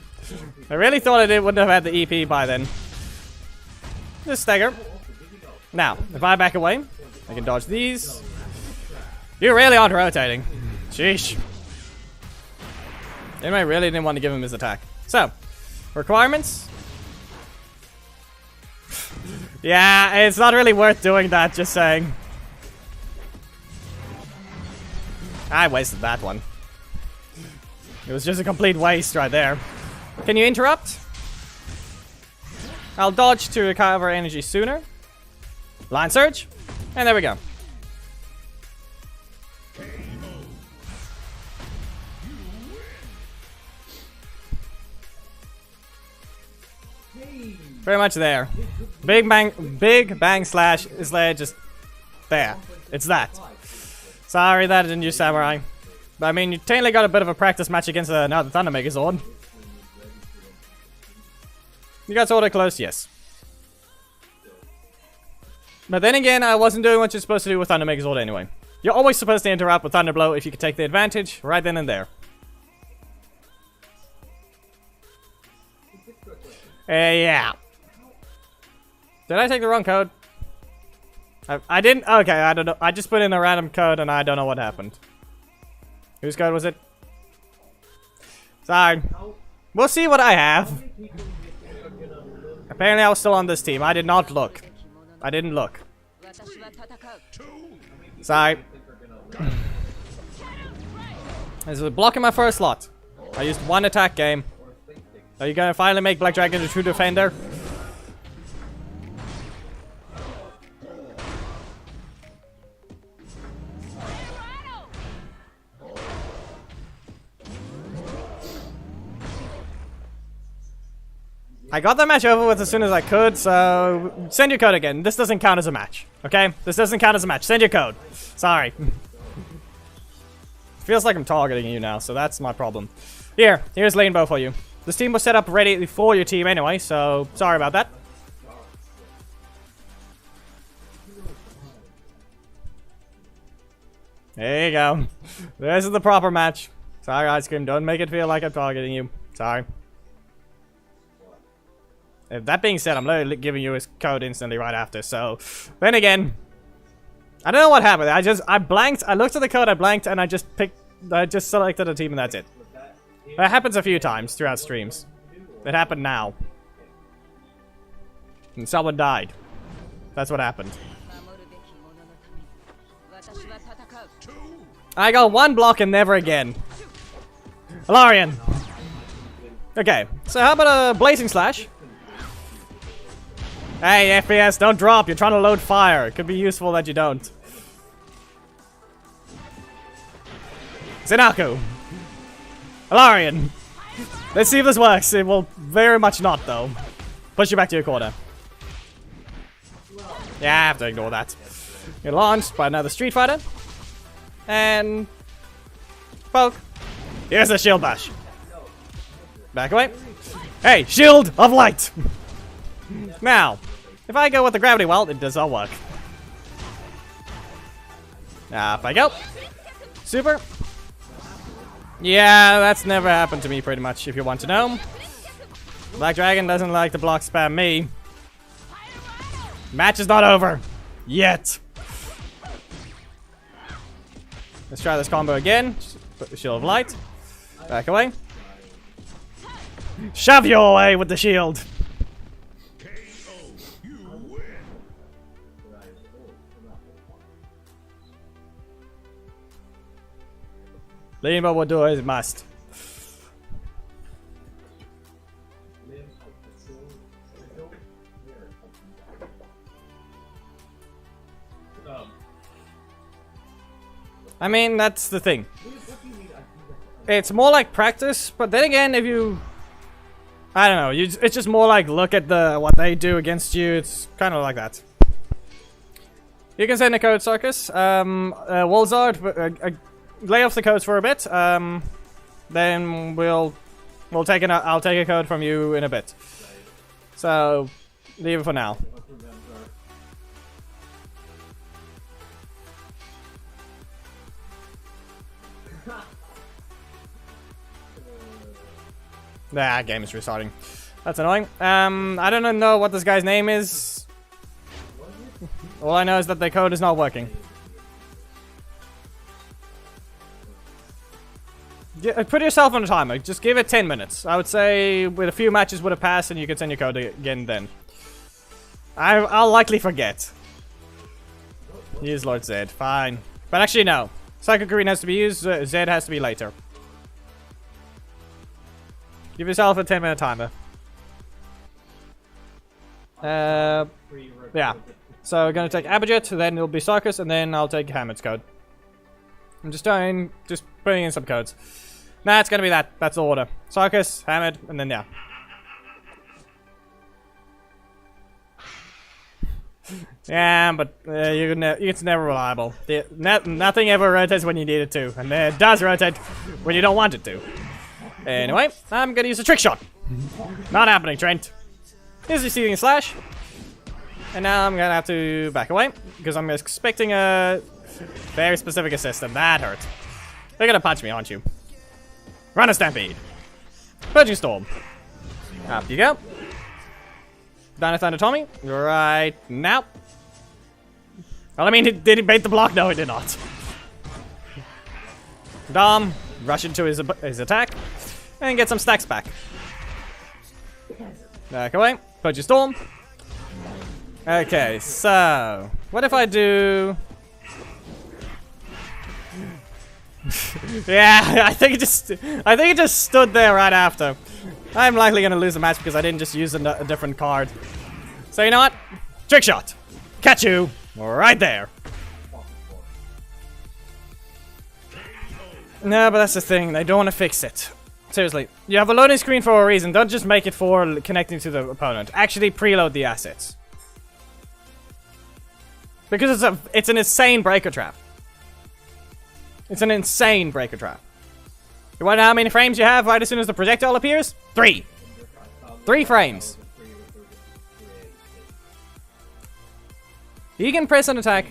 I really thought it wouldn't have had the EP by then. Just stagger. Now, if I back away, I can dodge these. You really aren't rotating. Sheesh. Anyway, I really didn't want to give him his attack. So, requirements. Yeah, it's not really worth doing that, just saying. I wasted that one. It was just a complete waste right there. Can you interrupt? I'll dodge to recover energy sooner. Line surge. And there we go. Very much there. Big bang slash is there, just there. It's that. Sorry that I didn't use Samurai. But I mean, you technically got a bit of a practice match against another Thunder Megazord. You got sorta close, yes. But then again, I wasn't doing what you're supposed to do with Thunder Megazord anyway. You're always supposed to interrupt with Thunder Blow if you can take the advantage right then and there. Yeah. Did I take the wrong code? I didn't. Okay, I don't know. I just put in a random code and I don't know what happened. Whose code was it? Sorry. We'll see what I have. Apparently I was still on this team. I did not look. I didn't look. Sorry. This is blocking my first slot. I used one attack game. Are you gonna finally make Black Dragon a true defender? I got that match over with as soon as I could, so send your code again. This doesn't count as a match, okay? This doesn't count as a match. Send your code. Sorry. Feels like I'm targeting you now, so that's my problem. Here's lane bow for you. This team was set up ready for your team anyway, so sorry about that. There you go. This is the proper match. Sorry, Ice Cream. Don't make it feel like I'm targeting you. Sorry. That being said, I'm literally giving you his code instantly right after, so... Then again... I don't know what happened. I blanked, I looked at the code, I blanked, and I just selected a team and that's it. That happens a few times throughout streams. It happened now. And someone died. That's what happened. I got one block and never again. Alarian! Okay, so how about a Blazing Slash? Hey, FPS, don't drop. You're trying to load fire. It could be useful that you don't. Zinaku. Alarian. Let's see if this works. It will very much not, though. Push you back to your corner. Yeah, I have to ignore that. You're launched by another Street Fighter. And... poke. Here's a shield bash. Back away. Hey, shield of light! Now, if I go with the gravity well, it does all work. Up I go. Super. Yeah, that's never happened to me pretty much, if you want to know. Black Dragon doesn't like to block spam me. Match is not over. Yet. Let's try this combo again. Put the shield of light. Back away. Shove you away with the shield. Lima will do his must. I mean, that's the thing. It's more like practice, but then again, if you... I don't know, it's just more like look at what they do against you. It's kind of like that. You can send a code, Sarkis. Wolzard, lay off the codes for a bit. Then I'll take a code from you in a bit. So leave it for now. Nah, game is restarting. That's annoying. I don't know what this guy's name is. All I know is that the code is not working. Put yourself on a timer. Just give it 10 minutes. I would say with a few matches would have passed and you could send your code again then. I'll likely forget. Use Lord Zed. Fine. But actually, no. Psychic Green has to be used. Zed has to be later. Give yourself a 10-minute timer. Yeah. So we're going to take Abijit, then it'll be Sarkis, and then I'll take Hamid's code. I'm just putting in some codes. Nah, it's going to be that. That's the order. Sarkis, Hamid, and then yeah. Yeah, but it's never reliable. Nothing ever rotates when you need it to, and it does rotate when you don't want it to. Anyway, I'm gonna use a trick shot. Not happening, Trent. Here's the Seething Slash, and now I'm gonna have to back away because I'm expecting a very specific assist, and that hurt. You're gonna punch me, aren't you? Run a Stampede. Purging Storm. Up you go. Dino Thunder Tommy, right now. Well, I mean, did he bait the block? No, he did not. Dom, rush into his attack, and get some stacks back. Back away, Purge Storm. Okay, so what if I do? Yeah, I think it just stood there right after. I'm likely gonna lose the match because I didn't just use a different card. So you know what? Trick shot. Catch you right there. No, but that's the thing. They don't want to fix it. Seriously, you have a loading screen for a reason. Don't just make it for connecting to the opponent. Actually preload the assets. Because it's an insane breaker trap. It's an insane breaker trap. You want to know how many frames you have right as soon as the projectile appears? 3. 3 frames. You can press an attack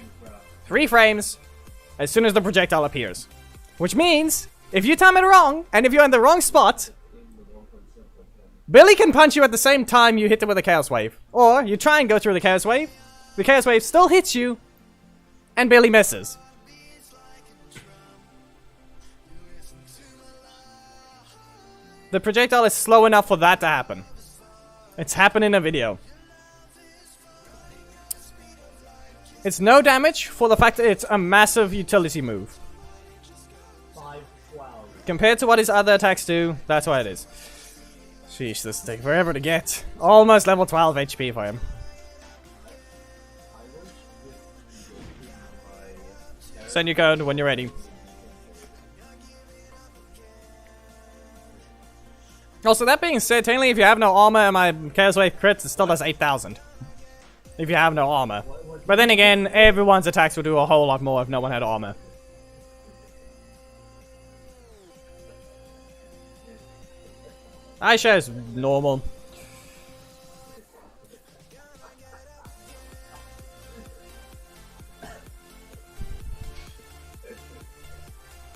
3 frames as soon as the projectile appears. Which means, if you time it wrong, and if you're in the wrong spot, Billy can punch you at the same time you hit him with a Chaos Wave. Or, you try and go through the Chaos Wave still hits you, and Billy misses. The projectile is slow enough for that to happen. It's happened in a video. It's no damage for the fact that it's a massive utility move. Compared to what his other attacks do, that's why it is. Sheesh, this will take forever to get. Almost level 12 HP for him. Send your code when you're ready. Also, that being said, technically if you have no armor and my Chaos Wave crits, it still does 8,000. If you have no armor. But then again, everyone's attacks will do a whole lot more if no one had armor. Aisha is normal.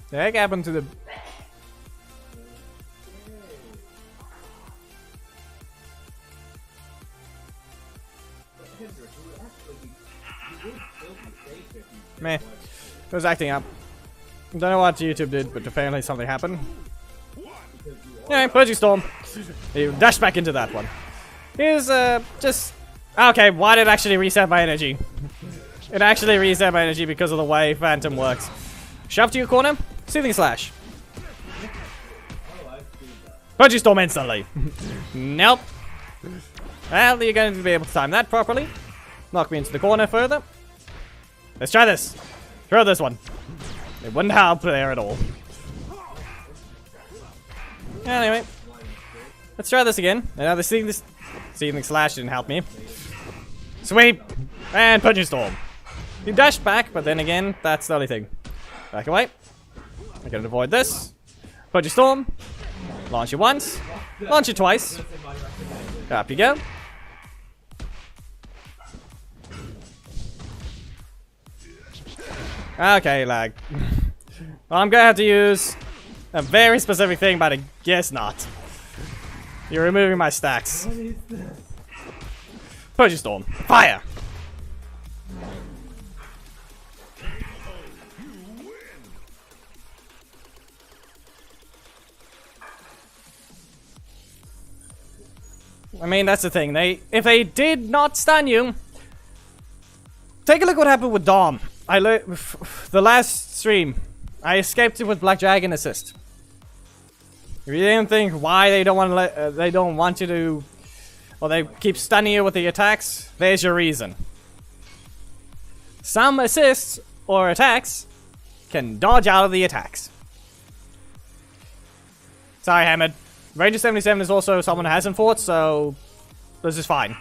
The heck happened to the... Meh. It was acting up. Don't know what YouTube did, but apparently something happened. Yeah, Purging Storm. You dash back into that one. Here's, just... Okay, why did it actually reset my energy? It actually reset my energy because of the way Phantom works. Shove to your corner. Seething Slash. Purging Storm instantly. Nope. Well, you're going to be able to time that properly. Knock me into the corner further. Let's try this. Throw this one. It wouldn't help there at all. Anyway. Let's try this again. Another Seething Slash didn't help me. Sweep. And Purging Storm. You dashed back, but then again, that's the only thing. Back away. I can avoid this. Purging Storm. Launch it once. Launch it twice. Up you go. Okay, lag. Well, I'm gonna have to use a very specific thing, but I guess not. You're removing my stacks. What is this? Purge Storm. Fire! I mean, that's the thing. If they did not stun you, take a look what happened with Dom. The last stream, I escaped it with Black Dragon assist. If you didn't think why they don't want to they don't want you to, or they keep stunning you with the attacks, there's your reason. Some assists or attacks can dodge out of the attacks. Sorry, Hamid. Ranger 77 is also someone who hasn't fought, so this is fine.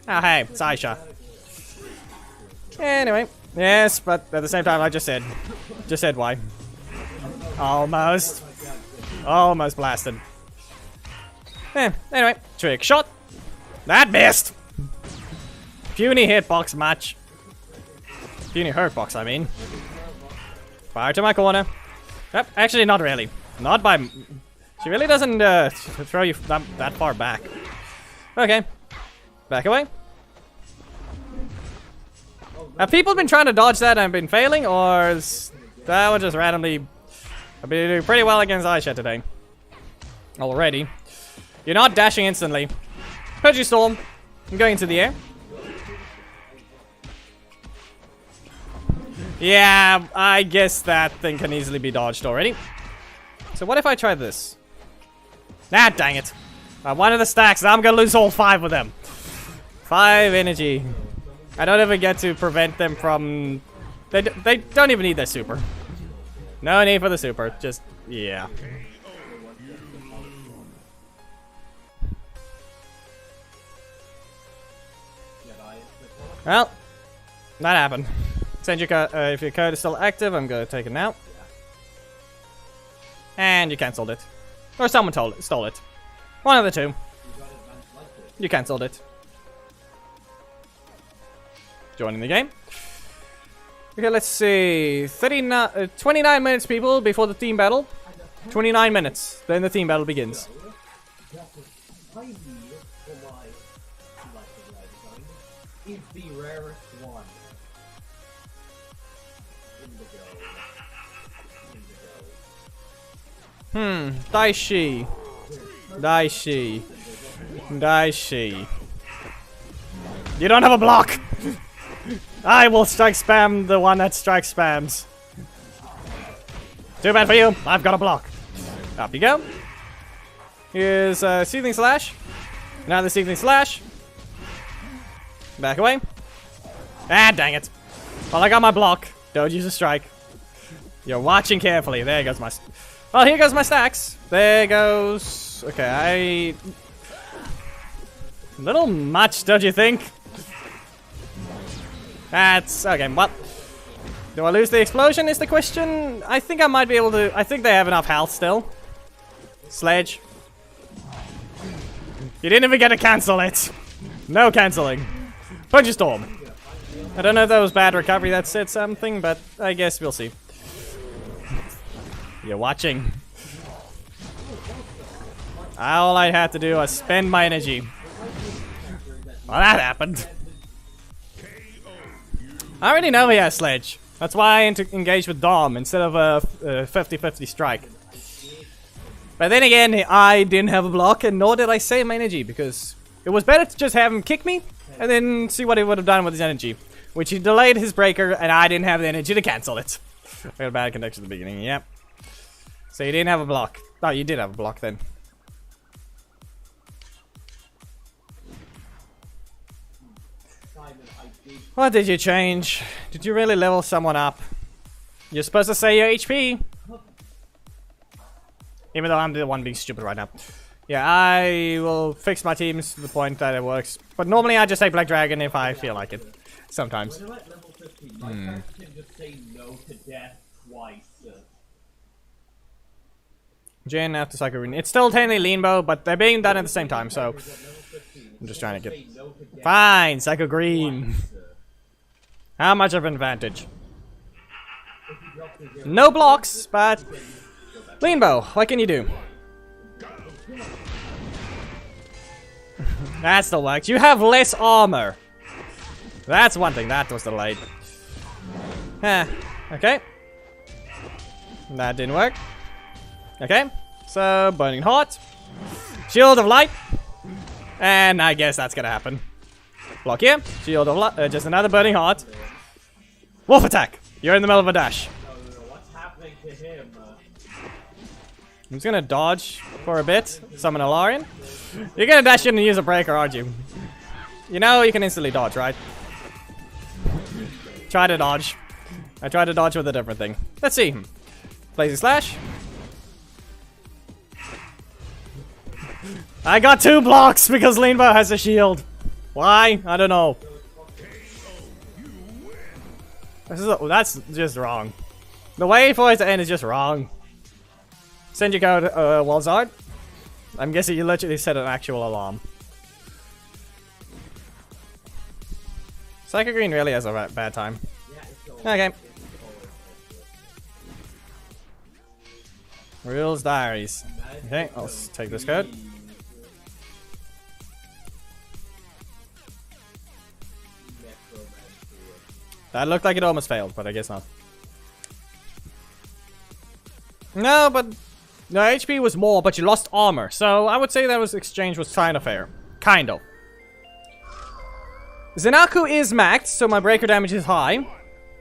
Oh, hey, it's Aisha. Anyway, yes, but at the same time, I just said why. Almost blasted. Anyway, trick shot. That missed. Puny hitbox match. Puny hurtbox, I mean. Fire to my corner. Yep, actually not really. Not by... She really doesn't throw you that far back. Okay. Back away. Have people been trying to dodge that and been failing, or is that one just randomly... I've been doing pretty well against Aisha today. Already. You're not dashing instantly. Purge Storm. I'm going into the air. Yeah, I guess that thing can easily be dodged already. So what if I try this? Ah, dang it. I wanted the stacks, I'm gonna lose all 5 of them. 5 energy. I don't ever get to prevent them from... They don't even need their super. No need for the super, just... yeah. Well, that happened. Send your code, if your code is still active, I'm gonna take it now. And you cancelled it. Or someone stole it. One of the two. You cancelled it. Joining the game. Okay, let's see. 29 minutes, people, before the team battle. 29 minutes. Then the team battle begins. Is the rarest one. Daishi. Daishi. Daishi. You don't have a block! I will strike spam the one that strike spams. Too bad for you, I've got a block. Up you go. Here's Seething Slash. Now the Seething Slash. Back away. Ah, dang it. Well, I got my block. Don't use a strike. You're watching carefully. There goes my... Well, here goes my stacks. There goes... Okay, a little much, don't you think? That's... Okay, well... Do I lose the explosion is the question? I think I might be able to... I think they have enough health still. Sledge. You didn't even get to cancel it. No cancelling. Punch Storm. I don't know if that was bad recovery that said something, but I guess we'll see. You're watching. All I had to do was spend my energy. Well, that happened. I already know he has Sledge. That's why I engaged with Dom instead of a 50-50 strike. But then again, I didn't have a block, and nor did I save my energy, because it was better to just have him kick me, and then see what he would have done with his energy. Which he delayed his breaker, and I didn't have the energy to cancel it. We had a bad connection at the beginning, yep. So you didn't have a block. Oh, you did have a block then. What did you change? Did you really level someone up? You're supposed to say your HP. Even though I'm the one being stupid right now. Yeah, I will fix my teams to the point that it works. But normally I just take Black Dragon if I feel like it. Sometimes. When I'm at level 15, my character can just say no to death twice. Jin after Psycho Green. It's still technically Leanbow, but they're being done at the same time, so... I'm just trying to get... Fine, Psycho Green. How much of an advantage? No blocks, but... Leanbow, what can you do? That still works. You have less armor. That's one thing. That was delayed. Okay. That didn't work. Okay. So, Burning Heart. Shield of Light. And I guess that's gonna happen. Block here. Shield of Light. Just another Burning Heart. Wolf attack. You're in the middle of a dash. What's happening to him? I'm just gonna dodge for a bit. Summon a Larian. You're gonna dash in and use a breaker, aren't you? You know you can instantly dodge, right? Try to dodge. I tried to dodge with a different thing. Let's see. Blazing Slash. I got 2 blocks because Leanbow has a shield. Why? I don't know. That's just wrong. The way for it to end is just wrong. Send your code, Walzard. I'm guessing you literally set an actual alarm. Psycho Green really has a bad time. Okay. Rules Diaries. Okay, I'll take this code. That looked like it almost failed, but I guess not. No, but no, HP was more, but you lost armor. So I would say that exchange was kind of fair. Kind of. Zenaku is maxed, so my breaker damage is high.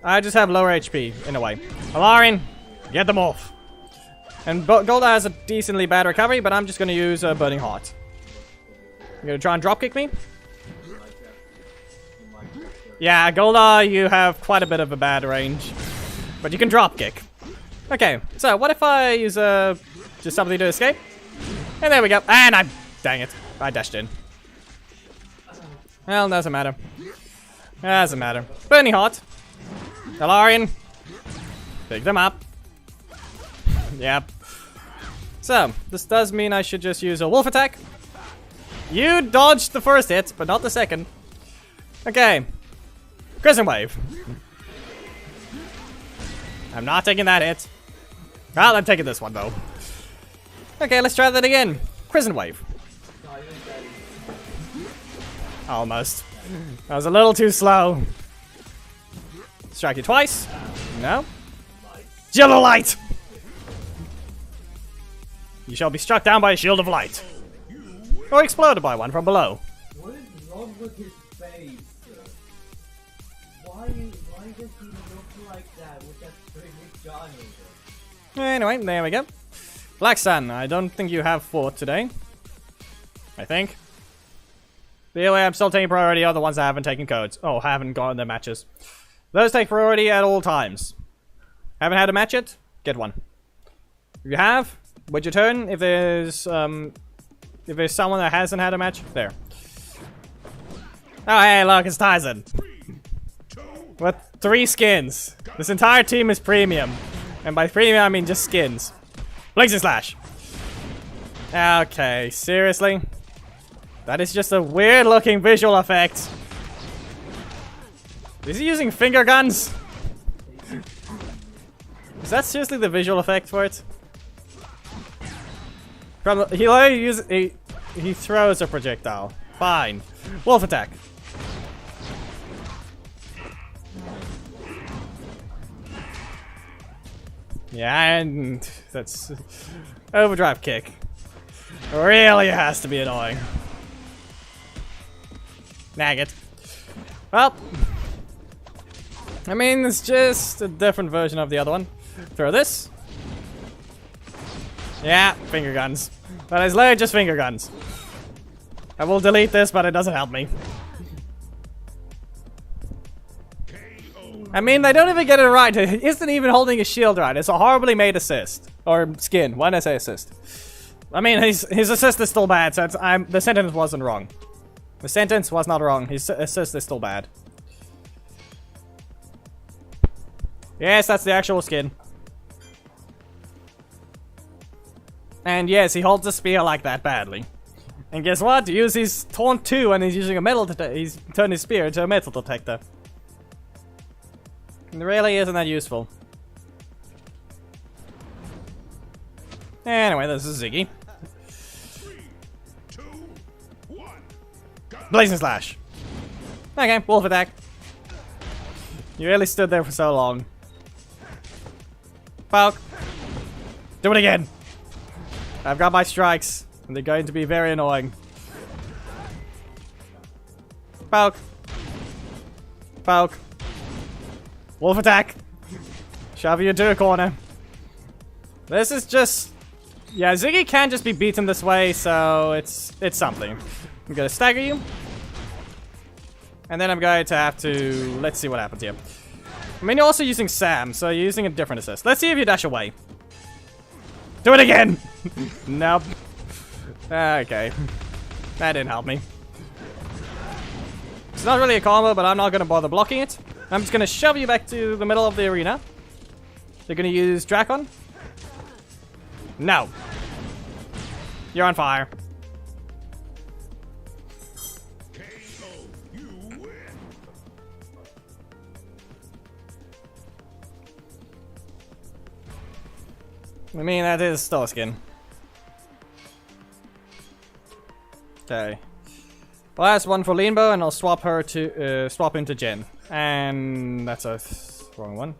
I just have lower HP, in a way. Alarian, get them off. And Golda has a decently bad recovery, but I'm just going to use a Burning Heart. You're going to try and dropkick me? Yeah, Golda, you have quite a bit of a bad range. But you can dropkick. Okay, so what if I use just something to escape? And there we go. And dang it, I dashed in. Well, doesn't matter. Doesn't matter. Burning Heart. Alarian. Pick them up. Yep. So, this does mean I should just use a wolf attack. You dodged the first hit, but not the second. Okay. Crescent Wave. I'm not taking that hit. Well, I'm taking this one, though. Okay, let's try that again. Crescent Wave. Almost. I was a little too slow. Strike you twice. No. Yellow Light! You shall be struck down by a shield of light. Or exploded by one from below. What is wrong with his face? Why does he look like that with that string Johnny? Anyway, there we go. Black Sun, I don't think you have fought today. I think. The way I'm still taking priority are the ones that haven't taken codes. Oh, haven't gotten their matches. Those take priority at all times. Haven't had a match yet? Get one. If you have, wait your turn. If there's someone that hasn't had a match, there. Oh, hey, look, it's Tyson. With 3 skins. This entire team is premium. And by premium, I mean just skins. Blazing Slash. Okay, seriously? That is just a weird looking visual effect. Is he using finger guns? Is that seriously the visual effect for it? He throws a projectile. Fine. Wolf attack. Yeah, and that's overdrive kick. Really has to be annoying. Nag it. Well, I mean, it's just a different version of the other one. Throw this. Yeah, finger guns. That is literally just finger guns. I will delete this, but it doesn't help me. I mean, they don't even get it right. He isn't even holding his shield right. It's a horribly made assist. Or skin. Why did I say assist? I mean, his assist is still bad, so the sentence wasn't wrong. The sentence was not wrong. His assist is still bad. Yes, that's the actual skin. And yes, he holds the spear like that badly. And guess what? He uses his taunt 2 and he's using a metal detector. He's turned his spear into a metal detector. It really isn't that useful. Anyway, this is Ziggy. 3, 2, 1, go! Blazing Slash. Okay, wolf attack. You really stood there for so long. Poke. Do it again. I've got my strikes, and they're going to be very annoying. Poke. Poke. Wolf attack. Shove you into a corner. This is just... Yeah, Ziggy can't just be beaten this way, so it's something. I'm gonna stagger you. And then I'm going to have to... Let's see what happens here. I mean, you're also using Sam, so you're using a different assist. Let's see if you dash away. Do it again! Nope. Okay. That didn't help me. It's not really a combo, but I'm not going to bother blocking it. I'm just going to shove you back to the middle of the arena. They're going to use Drakon. No. You're on fire. KO, you win. I mean, that is still a skin. Okay. Last one for Leanbow, and I'll swap her to swap into Jen. And that's a wrong one.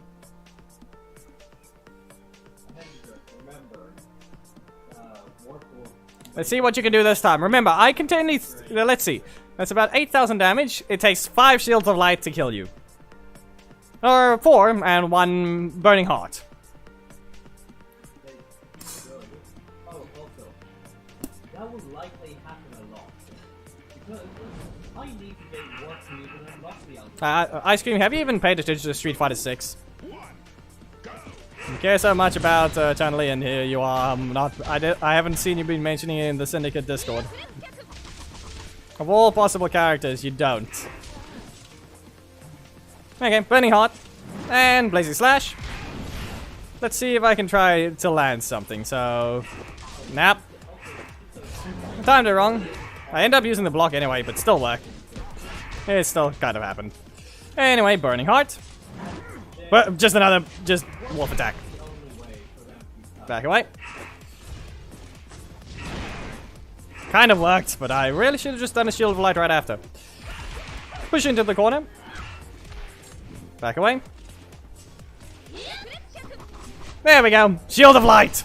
Let's see what you can do this time. Remember, I contain these. Let's see. That's about 8,000 damage. It takes 5 shields of light to kill you. Or 4 and 1 burning heart. Oh, also, that would likely happen a lot. Because I need to get worse and even unlock the algorithm. Ice Cream, have you even paid attention to Street Fighter 6? 1, go! You care so much about Chun-Li, and here you are. I haven't seen you been mentioning it in the Syndicate Discord. Of all possible characters, you don't. Okay, Burning Heart. And Blazing Slash. Let's see if I can try to land something, so... Nap. Timed it wrong. I end up using the block anyway, but still work. It still kind of happened. Anyway, Burning Heart. But just another, wolf attack. Back away. Kind of worked, but I really should have just done a Shield of Light right after. Push into the corner. Back away. There we go. Shield of Light.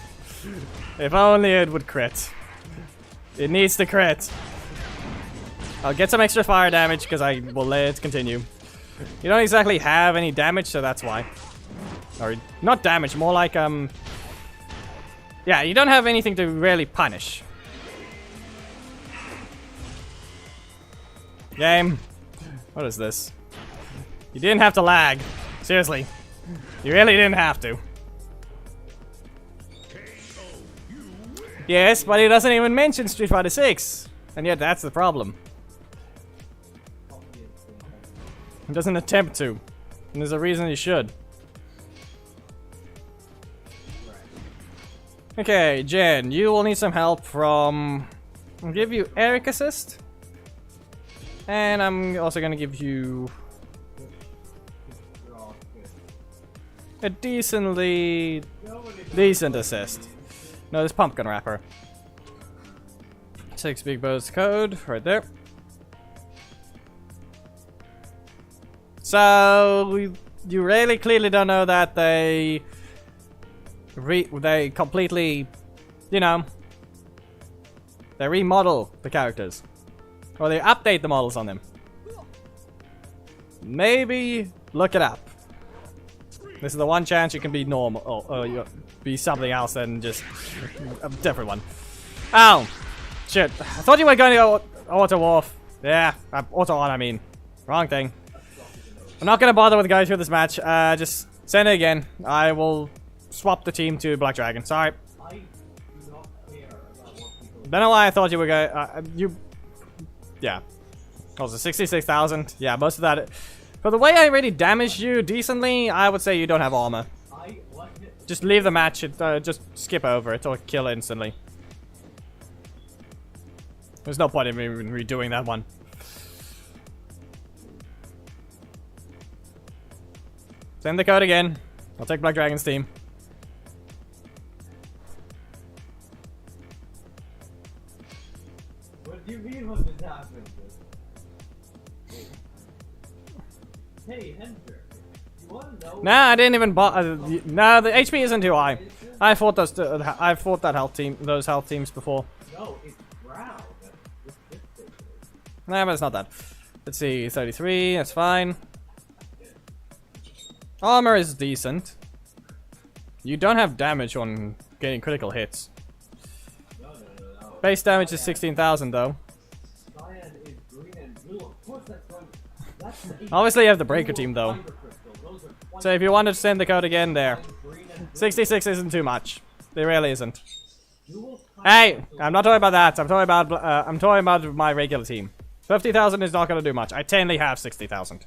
If only it would crit. It needs to crit. I'll get some extra fire damage because I will let it continue. You don't exactly have any damage, so that's why. Or, not damage, more like, yeah, you don't have anything to really punish. Game. What is this? You didn't have to lag. Seriously. You really didn't have to. Yes, but he doesn't even mention Street Fighter 6. And yet that's the problem. He doesn't attempt to. And there's a reason he should. Okay, Jen, you will need some help from... I'll give you Eric assist. And I'm also gonna give you... a decent assist. No, this pumpkin wrapper. 6 big bows code right there. So you really clearly don't know that they completely, you know, they remodel the characters, or they update the models on them. Maybe look it up. This is the one chance you can be normal, or be something else than just a different one. Oh, shit! I thought you were going to go auto warf. Yeah, auto on. I mean, wrong thing. I'm not gonna bother with going through this match. Just send it again. I will swap the team to Black Dragon. Sorry. I do not care about what people Don't know why I thought you were going. Yeah. Also 66,000. Yeah, most of that. For the way I already damaged you decently, I would say you don't have armor. Just leave the match. Just skip over it or kill it instantly. There's no point in even redoing that one. Send the code again. I'll take Black Dragon's team. Hey, Hendrik, you wanna know? Nah, I didn't even nah, the HP isn't too high. I fought those. I fought those health teams before. No, it's brown. It's this. Nah, but it's not that. Let's see, 33. That's fine. Armor is decent. You don't have damage on getting critical hits. No. Base damage is 16,000 though. Cyan is green and blue. Of course, that's the Obviously, you have the breaker team though. So if you wanted to send the code again, there. 66 isn't too much. It really isn't. Hey, I'm not talking about that. I'm talking about my regular team. 50,000 is not going to do much. I technically have 60,000.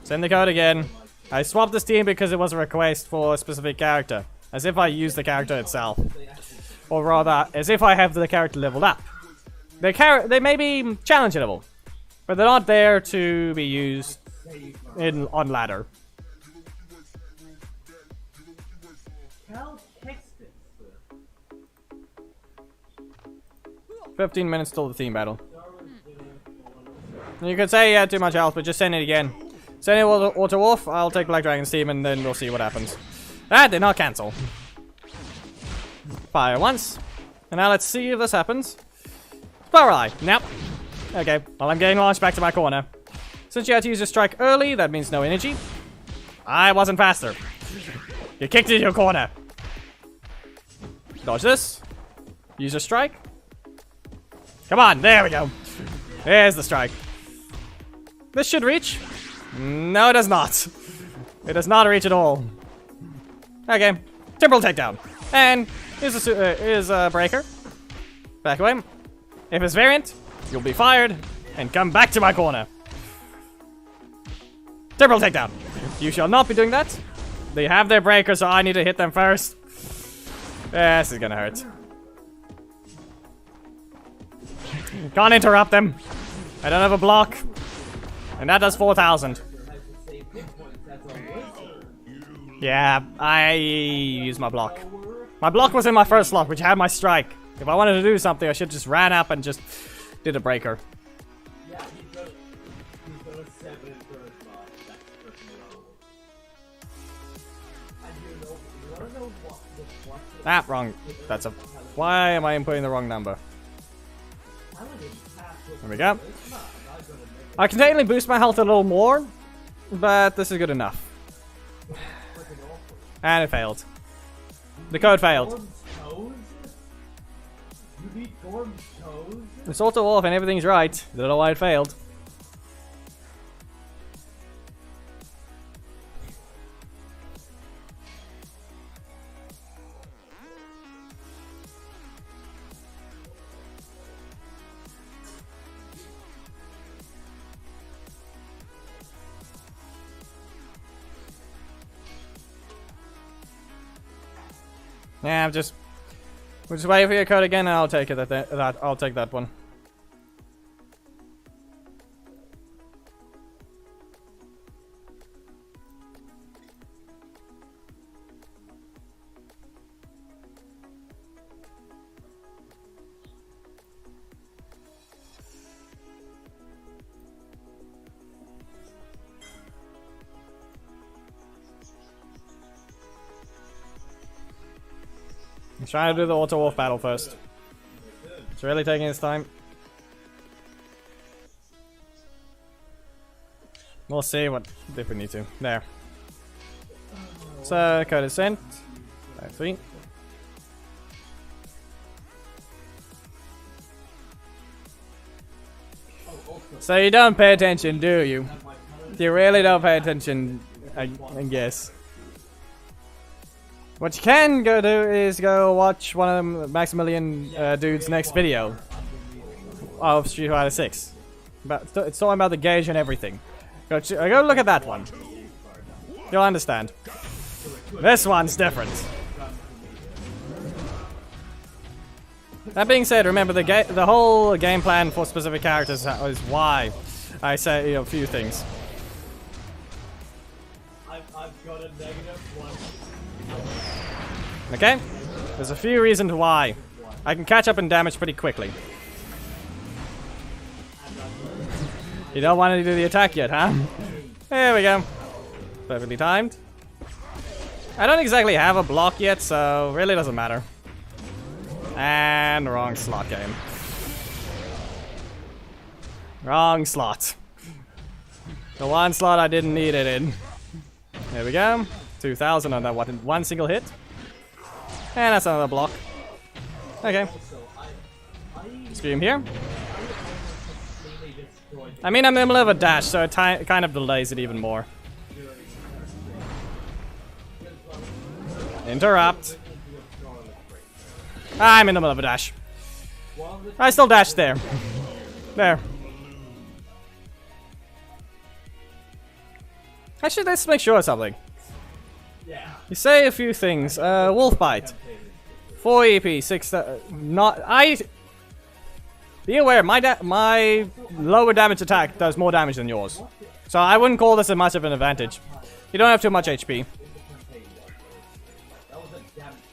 Send the code again. I swapped this team because it was a request for a specific character. As if I use the character itself. Or rather, as if I have the character leveled up. They may be challenge level. But they're not there to be used on ladder. 15 minutes till the team battle. You could say you had too much health, but just send it again. Send it auto off, I'll take Black Dragon's team and then we'll see what happens. That did not cancel. Fire once. And now let's see if this happens. Power Eye. Nope. Okay, well I'm getting launched back to my corner. Since you had to use your strike early, that means no energy. I wasn't faster. You kicked it in your corner. Dodge this. Use your strike. Come on, there we go. There's the strike. This should reach. No, it does not. It does not reach at all. Okay, temporal takedown. And here's a breaker. Back away. If it's variant, you'll be fired and come back to my corner. Temporal takedown. You shall not be doing that. They have their breaker, so I need to hit them first. This is gonna hurt. Can't interrupt them. I don't have a block. And that does 4,000. Yeah, I used my block. My block was in my first slot, which had my strike. If I wanted to do something, I should just ran up and just did a breaker. Ah, wrong. That's a... Why am I inputting the wrong number? There we go. I can technically boost my health a little more, but this is good enough. And it failed. The code failed. It's auto off and everything's right. Don't know why it failed. Yeah, we'll just wait for your code again and I'll take it I'll take that one. He's trying to do the auto-off battle first. It's really taking his time. We'll see what if we need to. There. So, code is sent. 3. So you don't pay attention, do you? You really don't pay attention, I guess. What you can go do is go watch one of Maximilian dude's next video of Street Fighter 6. It's talking about the gauge and everything. Go look at that one. You'll understand. This one's different. That being said, remember the whole game plan for specific characters is why I say a few things. I've got a -1. Okay? There's a few reasons why. I can catch up in damage pretty quickly. You don't want to do the attack yet, huh? There we go. Perfectly timed. I don't exactly have a block yet, so really doesn't matter. And wrong slot game. Wrong slot. The one slot I didn't need it in. There we go. 2,000 on that one single hit. And that's another block. Okay. Scream here. I mean, I'm in the middle of a dash, so it kind of delays it even more. Interrupt. I'm in the middle of a dash. I still dashed there. There. Actually, let's make sure of something. You say a few things. Wolf bite. 4 EP, 6. Be aware, my lower damage attack does more damage than yours, so I wouldn't call this as much of an advantage. You don't have too much HP.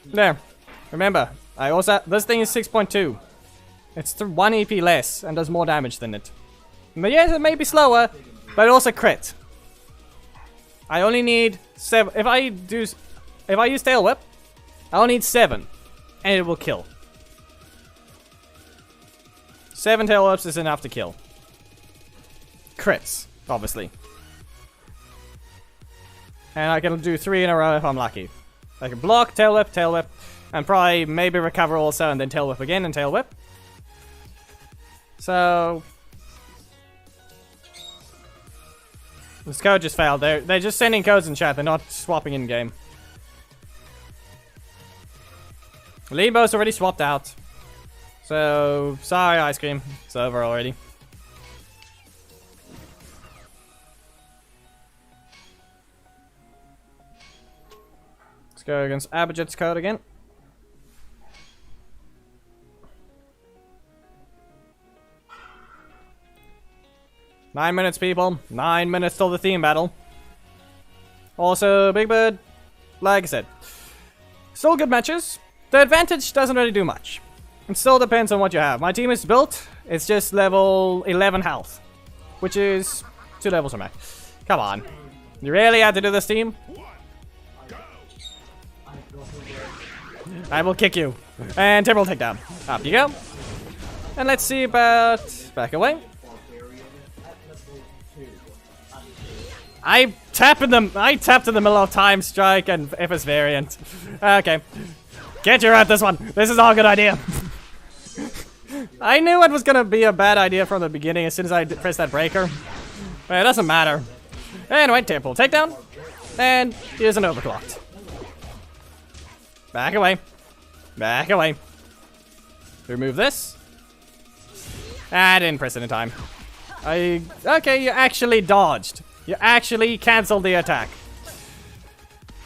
There. Remember, I also this thing is 6.2. It's 1 EP less and does more damage than it. But yes, it may be slower, but it also crit. I only need 7. If I use tail whip, I only need 7, and it will kill. 7 tail whips is enough to kill. Crits, obviously. And I can do 3 in a row if I'm lucky. I can block, tail whip, and probably maybe recover also, and then tail whip again and tail whip. So this code just failed. They're just sending codes in chat. They're not swapping in game. Limbo's already swapped out. So sorry, ice cream. It's over already. Let's go against Abhijit's code again. Nine minutes, people. 9 minutes till the theme battle. Also, Big Bird, like I said, still good matches. The advantage doesn't really do much. It still depends on what you have. My team is built. It's just level 11 health, which is 2 levels from max. Come on. You really have to do this, team? I will kick you. And Timber will take down. Up you go. And let's see about... Back away. I tapped in the middle of time strike and FS variant. Okay. Get your at this one. This is all a good idea. I knew it was gonna be a bad idea from the beginning as soon as I pressed that breaker. But it doesn't matter. Anyway, Temple takedown. And here's an overclocked. Back away. Back away. Remove this. I didn't press it in time. Okay, you actually dodged. You actually canceled the attack.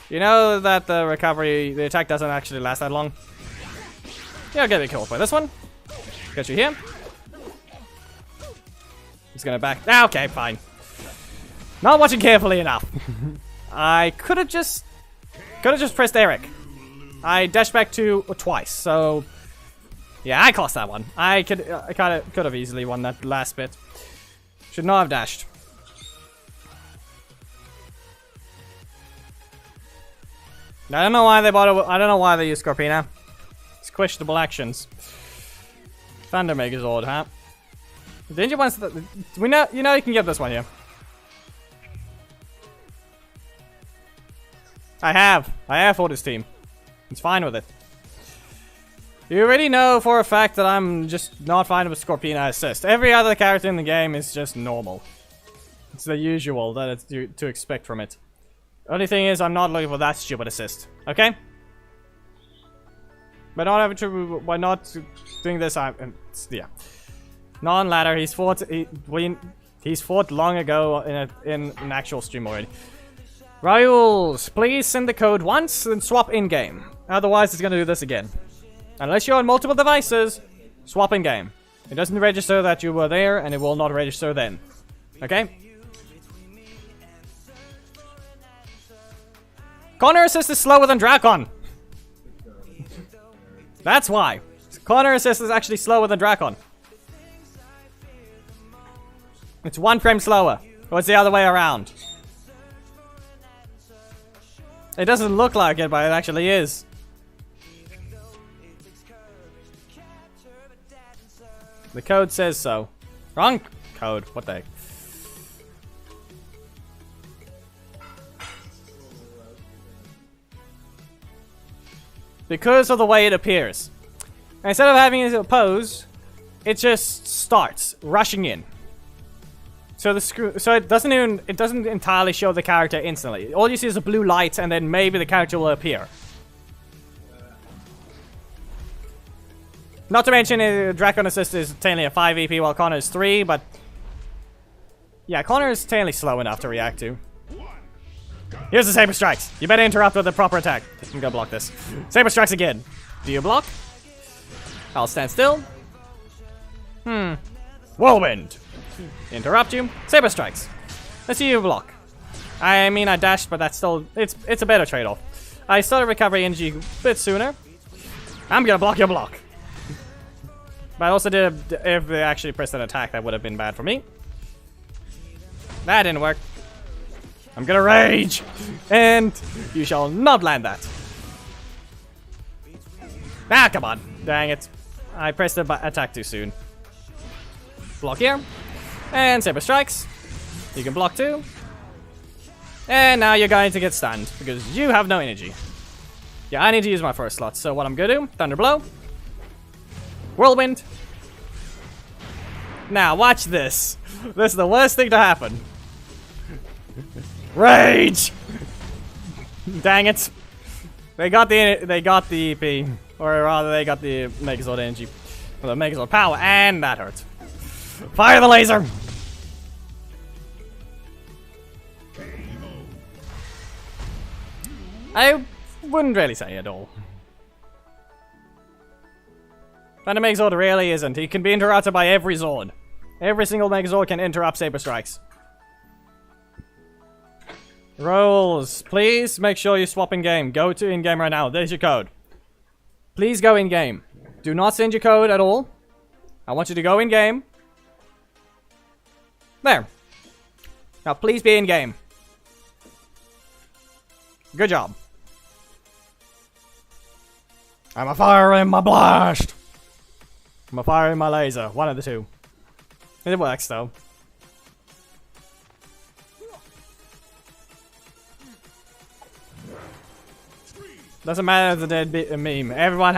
You know that the attack doesn't actually last that long. You'll get it killed by this one. Get you here. He's gonna back. Ah, okay, fine. Not watching carefully enough. I could have just pressed Eric. I dashed back twice, so yeah, I cost that one. I could have easily won that last bit. Should not have dashed. I don't know why they bought it. I don't know why they use Scorpina. It's questionable actions. Thunder Megazord, huh? Didn't you want to... We know, you know you can get this one, yeah. I have for this team. It's fine with it. You already know for a fact that I'm just not fine with Scorpina assist. Every other character in the game is just normal. It's the usual that it's to expect from it. Only thing is, I'm not looking for that stupid assist. Okay? By not doing this, yeah. Non-ladder. He's fought long ago in an actual stream already. Rivals, please send the code once and swap in game. Otherwise, it's gonna do this again. Unless you're on multiple devices, swap in game. It doesn't register that you were there, and it will not register then. Okay? Corner assist is slower than Drakon. That's why. Corner assist is actually slower than Drakon. It's 1 frame slower. Or it's the other way around. It doesn't look like it, but it actually is. The code says so. Wrong code. What the heck? Because of the way it appears. Instead of having it pose, it just starts rushing in. So it doesn't entirely show the character instantly. All you see is a blue light, and then maybe the character will appear. Not to mention, Dragon Assist is technically a 5 EP while Connor is 3, but yeah, Connor is technically slow enough to react to. Here's the Saber Strikes. You better interrupt with the proper attack. I'm gonna block this. Saber Strikes again. Do you block? I'll stand still. Whirlwind. Interrupt you. Saber Strikes. Let's see you block. I mean, I dashed, but that's still... It's a better trade-off. I started recovery energy a bit sooner. I'm gonna block your block. But I also did... If they actually pressed an attack, that would have been bad for me. That didn't work. I'm gonna rage! And you shall not land that. Ah, come on. Dang it. I pressed the attack too soon. Block here. And Saber Strikes. You can block too. And now you're going to get stunned because you have no energy. Yeah, I need to use my first slot. So what I'm gonna do, Thunder Blow. Whirlwind. Now watch this. This is the worst thing to happen. Rage! Dang it. They got the EP. Or rather they got the Megazord energy. Or the Megazord power, and that hurt. Fire the laser! I wouldn't really say at all. And the Megazord really isn't. He can be interrupted by every Zord. Every single Megazord can interrupt Saber Strikes. Rolls. Please make sure you swap in game. Go to in game right now. There's your code. Please go in game. Do not send your code at all. I want you to go in game. There. Now please be in game. Good job. I'm a fire in my blast. I'm a fire in my laser. One of the two. It works though. Doesn't matter if it's a dead meme. Everyone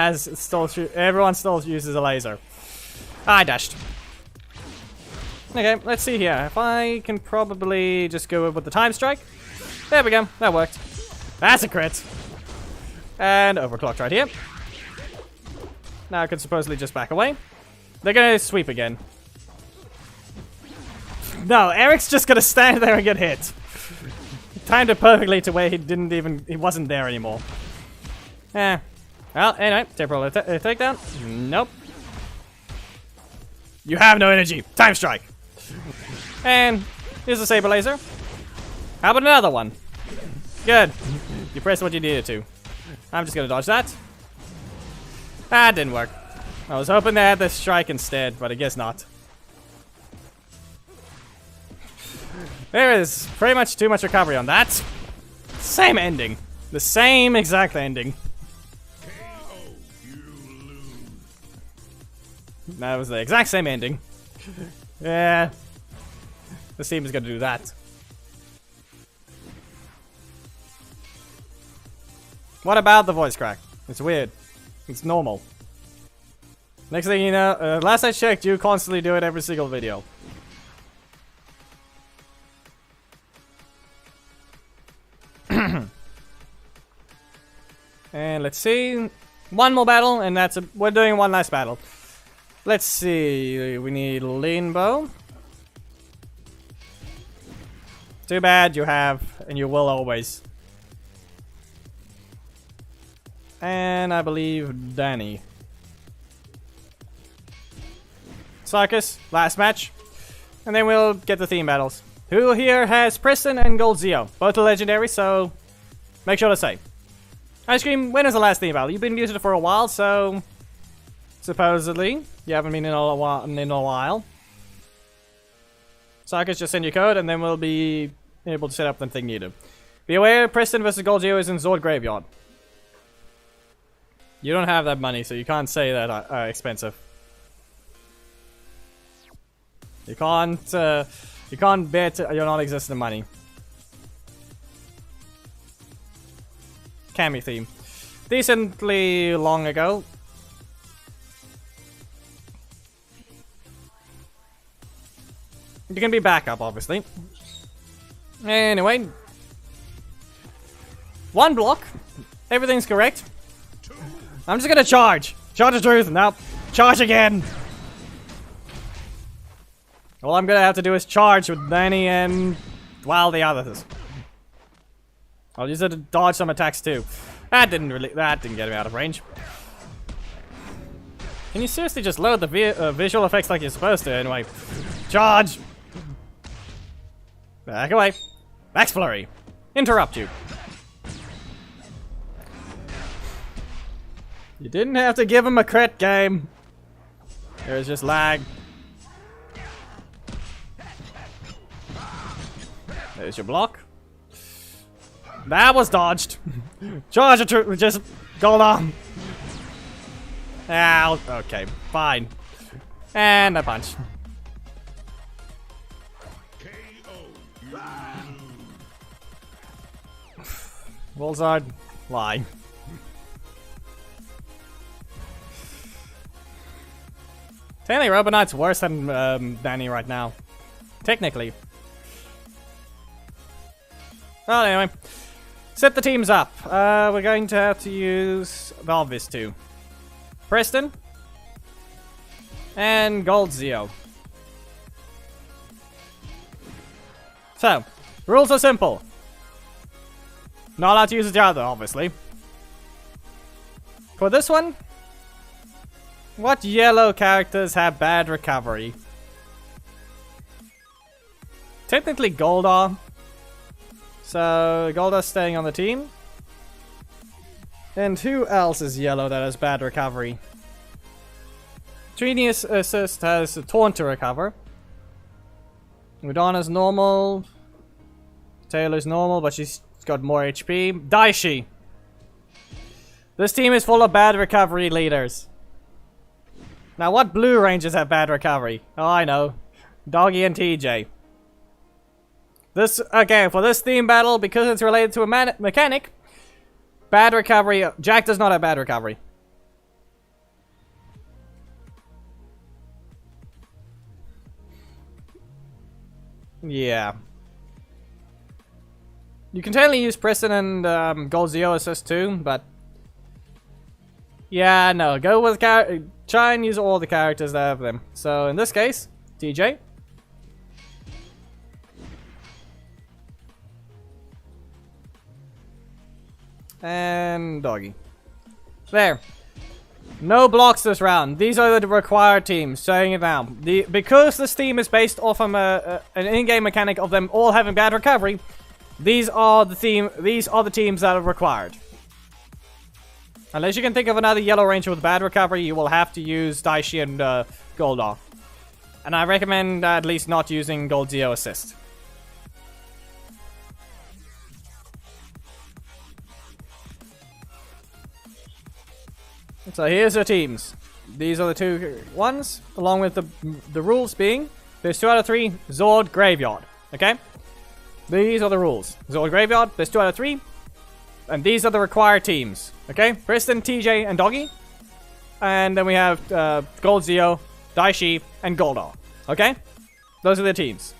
still uses a laser. I dashed. Okay, let's see here. If I can probably just go with the time strike. There we go. That worked. That's a crit. And overclocked right here. Now I can supposedly just back away. They're gonna sweep again. No, Eric's just gonna stand there and get hit. Timed it perfectly to where he wasn't there anymore. Eh. Well, anyway, temporal takedown. Nope. You have no energy. Time strike. And here's a saber laser. How about another one? Good. You pressed what you needed to. I'm just gonna dodge that. That didn't work. I was hoping they had the strike instead, but I guess not. There is pretty much too much recovery on that. Same ending. The same exact ending. That was the exact same ending. Yeah. This team is gonna do that. What about the voice crack? It's weird. It's normal. Next thing you know, last I checked, you constantly do it every single video. And let's see. One more battle, and we're doing one last battle. Let's see. We need lean bow. Too bad you have, and you will always. And I believe Danny. Sarkis, last match. And then we'll get the theme battles. Who here has Preston and Gold Zeo? Both are legendary, so make sure to say. Ice Cream, when is the last theme battle? You've been using it for a while, so supposedly you haven't been in a while. Sarkis, just send your code, and then we'll be able to set up the thing needed. Be aware, Preston versus Gold Geo is in Zord Graveyard. You don't have that money, so you can't say that expensive. You can't bet your non-existent money. Cammy theme. Decently long ago. You can be backup, obviously. Anyway. One block. Everything's correct. I'm just gonna charge. Charge the truth. Nope. Charge again. All I'm gonna have to do is charge with Danny and, well, the others. I'll use it to dodge some attacks too. That didn't get me out of range. Can you seriously just load the visual effects like you're supposed to anyway? Charge! Back away. Max Flurry. Interrupt you. You didn't have to give him a crit game. There's just lag. There's your block. That was dodged. Charge it, just go on. Ow. Okay, fine. And a punch. Wolzard, lie. Technically, Robo Knight's worse than Danny right now. Technically. Well, anyway. Set the teams up. We're going to have to use the obvious two. Preston. And Gold Zeo. So, rules are simple. Not allowed to use each other, obviously. For this one, what yellow characters have bad recovery? Technically Goldar. So Goldar's staying on the team. And who else is yellow that has bad recovery? Trini's assist has a taunt to recover. Udana's normal. Taylor's normal, but she's got more HP. Daishi. This team is full of bad recovery leaders. Now, what blue rangers have bad recovery? Oh, I know. Doggy and TJ. This, again, for this theme battle, because it's related to a mechanic, bad recovery. Jack does not have bad recovery. Yeah. You can totally use Preston and Gold Zeo assist too, but yeah, no, go with try and use all the characters that have them. So in this case, TJ. And Doggy. There. No blocks this round. These are the required teams. Saying it now. Because this team is based off of an in-game mechanic of them all having bad recovery. These are the teams that are required. Unless you can think of another yellow ranger with bad recovery, you will have to use Daishi and Goldar. And I recommend at least not using Gold Zeo assist. So here's your teams. These are the two ones, along with the rules being, there's 2 out of 3, Zord Graveyard. Okay? These are the rules. Zord Graveyard, there's 2 out of 3. And these are the required teams. Okay? Preston, TJ, and Doggy. And then we have Gold Zeo, Daishi, and Goldar. Okay? Those are the teams.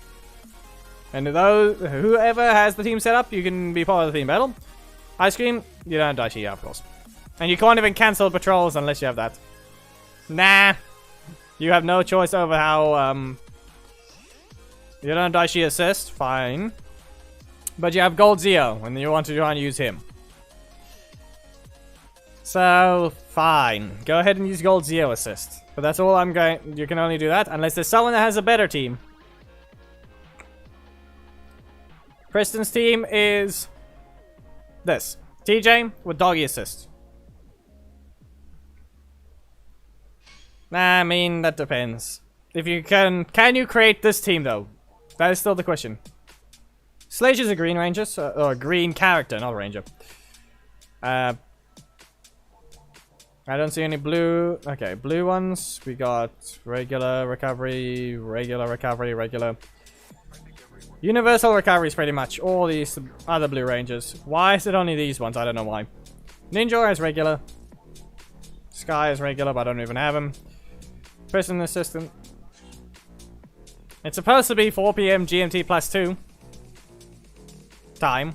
And whoever has the team set up, you can be part of the team battle. Ice Cream, you don't have Daishi, yeah, of course. And you can't even cancel patrols unless you have that. Nah. You have no choice over how, you don't have Daishi assist, fine. But you have Gold Zeo, and you want to try and use him. So, fine. Go ahead and use Gold Zeo assist. But that's all I'm going... You can only do that unless there's someone that has a better team. Preston's team is... this. TJ with Doggy assist. I mean, that depends. If you can you create this team though? That is still the question. Sledge is a green ranger, or a green character, not a ranger. I don't see any blue. Okay, blue ones. We got regular recovery, regular recovery, regular. Universal recovery is pretty much all these other blue rangers. Why is it only these ones? I don't know why. Ninja is regular. Sky is regular, but I don't even have him. Prison assistant. It's supposed to be 4 PM GMT plus 2 time.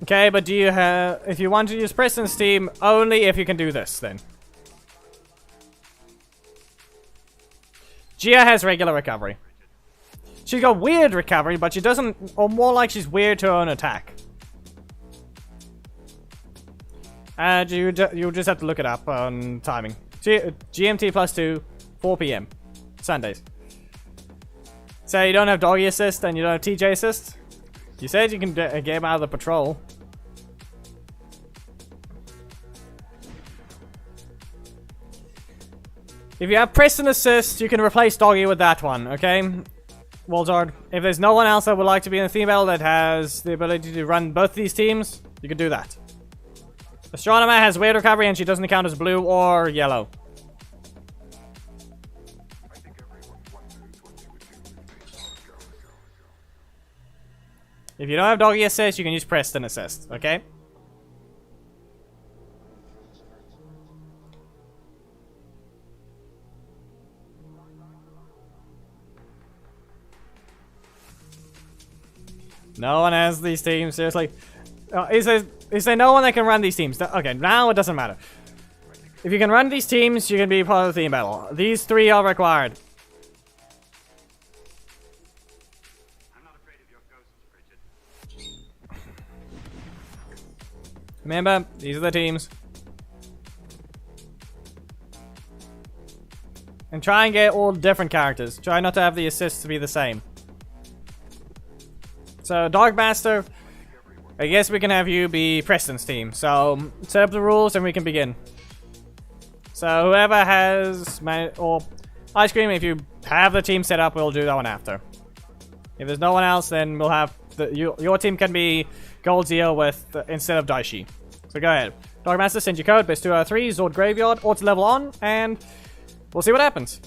Okay, but do you have... If you want to use Preston's team, only if you can do this, then. Gia has regular recovery. She's got weird recovery, but she doesn't... Or more like she's weird to her own attack. And you just have to look it up on timing. GMT plus 2, 4 PM. Sundays. So you don't have doggy assist and you don't have TJ assist? You said you can get him out of the patrol. If you have Preston assist, you can replace doggy with that one, okay? Walzard, if there's no one else that would like to be in the team battle that has the ability to run both these teams, you can do that. Astronomer has weird recovery and she doesn't count as blue or yellow. If you don't have doggy assist, you can use Preston assist, okay? No one has these teams, seriously. Is there no one that can run these teams? Okay, now it doesn't matter. If you can run these teams, you can be part of the team battle. These 3 are required. I'm not afraid of your ghosts, Bridget. Remember, these are the teams. And try and get all different characters. Try not to have the assists to be the same. So, Dogmaster, I guess we can have you be Preston's team. So, set up the rules and we can begin. So, whoever has... or Ice Cream, if you have the team set up, we'll do that one after. If there's no one else, then we'll have... your team can be Gold Zeo with instead of Daishi. So, go ahead. Dogmaster, send your code, best 2 out of 3, Zord Graveyard, auto level on, and we'll see what happens.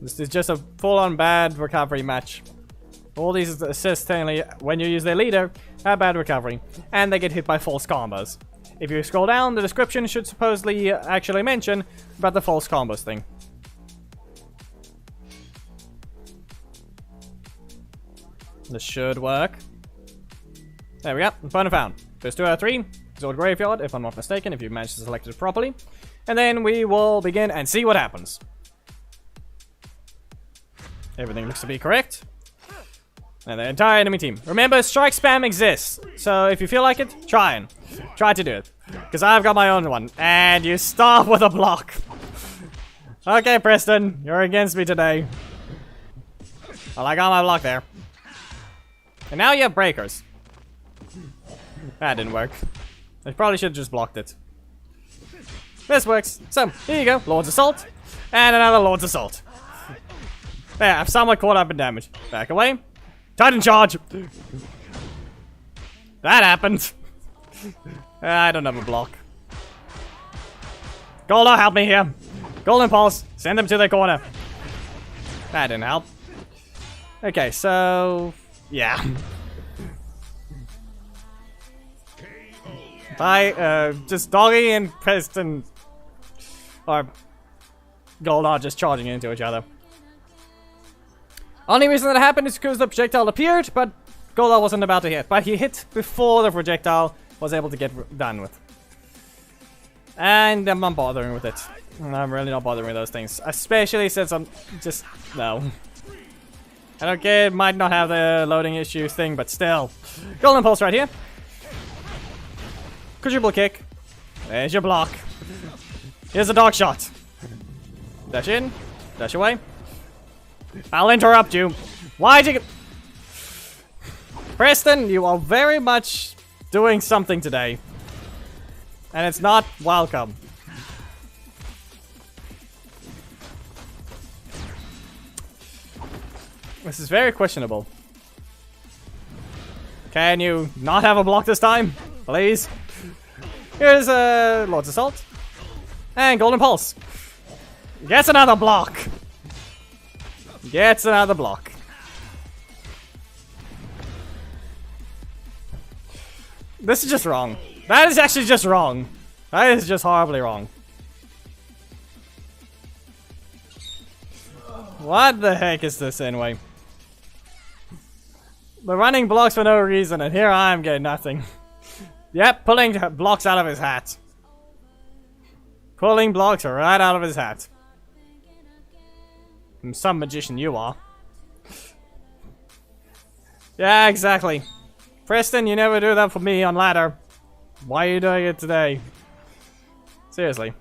This is just a full-on bad recovery match. All these assists, when you use their leader, have bad recovery. And they get hit by false combos. If you scroll down, the description should supposedly actually mention about the false combos thing. This should work. There we go. Opponent found. First 2 out of 3. Zord Graveyard, if I'm not mistaken, if you managed to select it properly. And then we will begin and see what happens. Everything looks to be correct. And the entire enemy team. Remember, strike spam exists. So if you feel like it, try to do it. Because I've got my own one. And you start with a block. Okay, Preston. You're against me today. Well, I got my block there. And now you have breakers. That didn't work. I probably should have just blocked it. This works. So, here you go. Lord's Assault. And another Lord's Assault. There, I've somewhat caught up in damage. Back away. Titan charge! That happened. I don't have a block. Goldo, help me here. Golden Pulse. Send them to the corner. That didn't help. Okay, so... yeah. Just Doggy and Preston... or... Goldo just charging into each other. Only reason that happened is because the projectile appeared, but Goldo wasn't about to hit. But he hit before the projectile was able to get done with. And I'm not bothering with it. I'm really not bothering with those things. Especially since I'm just... no. I don't care, it might not have the loading issues thing, but still. Golden Pulse right here. Quadruple kick. There's your block. Here's a dog shot. Dash in. Dash away. I'll interrupt you. Why'd you... Preston, you are very much doing something today. And it's not welcome. This is very questionable. Can you not have a block this time? Please. Here's Lord's Assault. And Golden Pulse. Gets another block. Gets another block. This is just wrong. That is actually just wrong. That is just horribly wrong. What the heck is this anyway? We're running blocks for no reason, and here I am getting nothing. Yep, pulling blocks out of his hat. Pulling blocks right out of his hat. Some magician you are. Yeah, exactly. Preston, you never do that for me on ladder. Why are you doing it today? Seriously.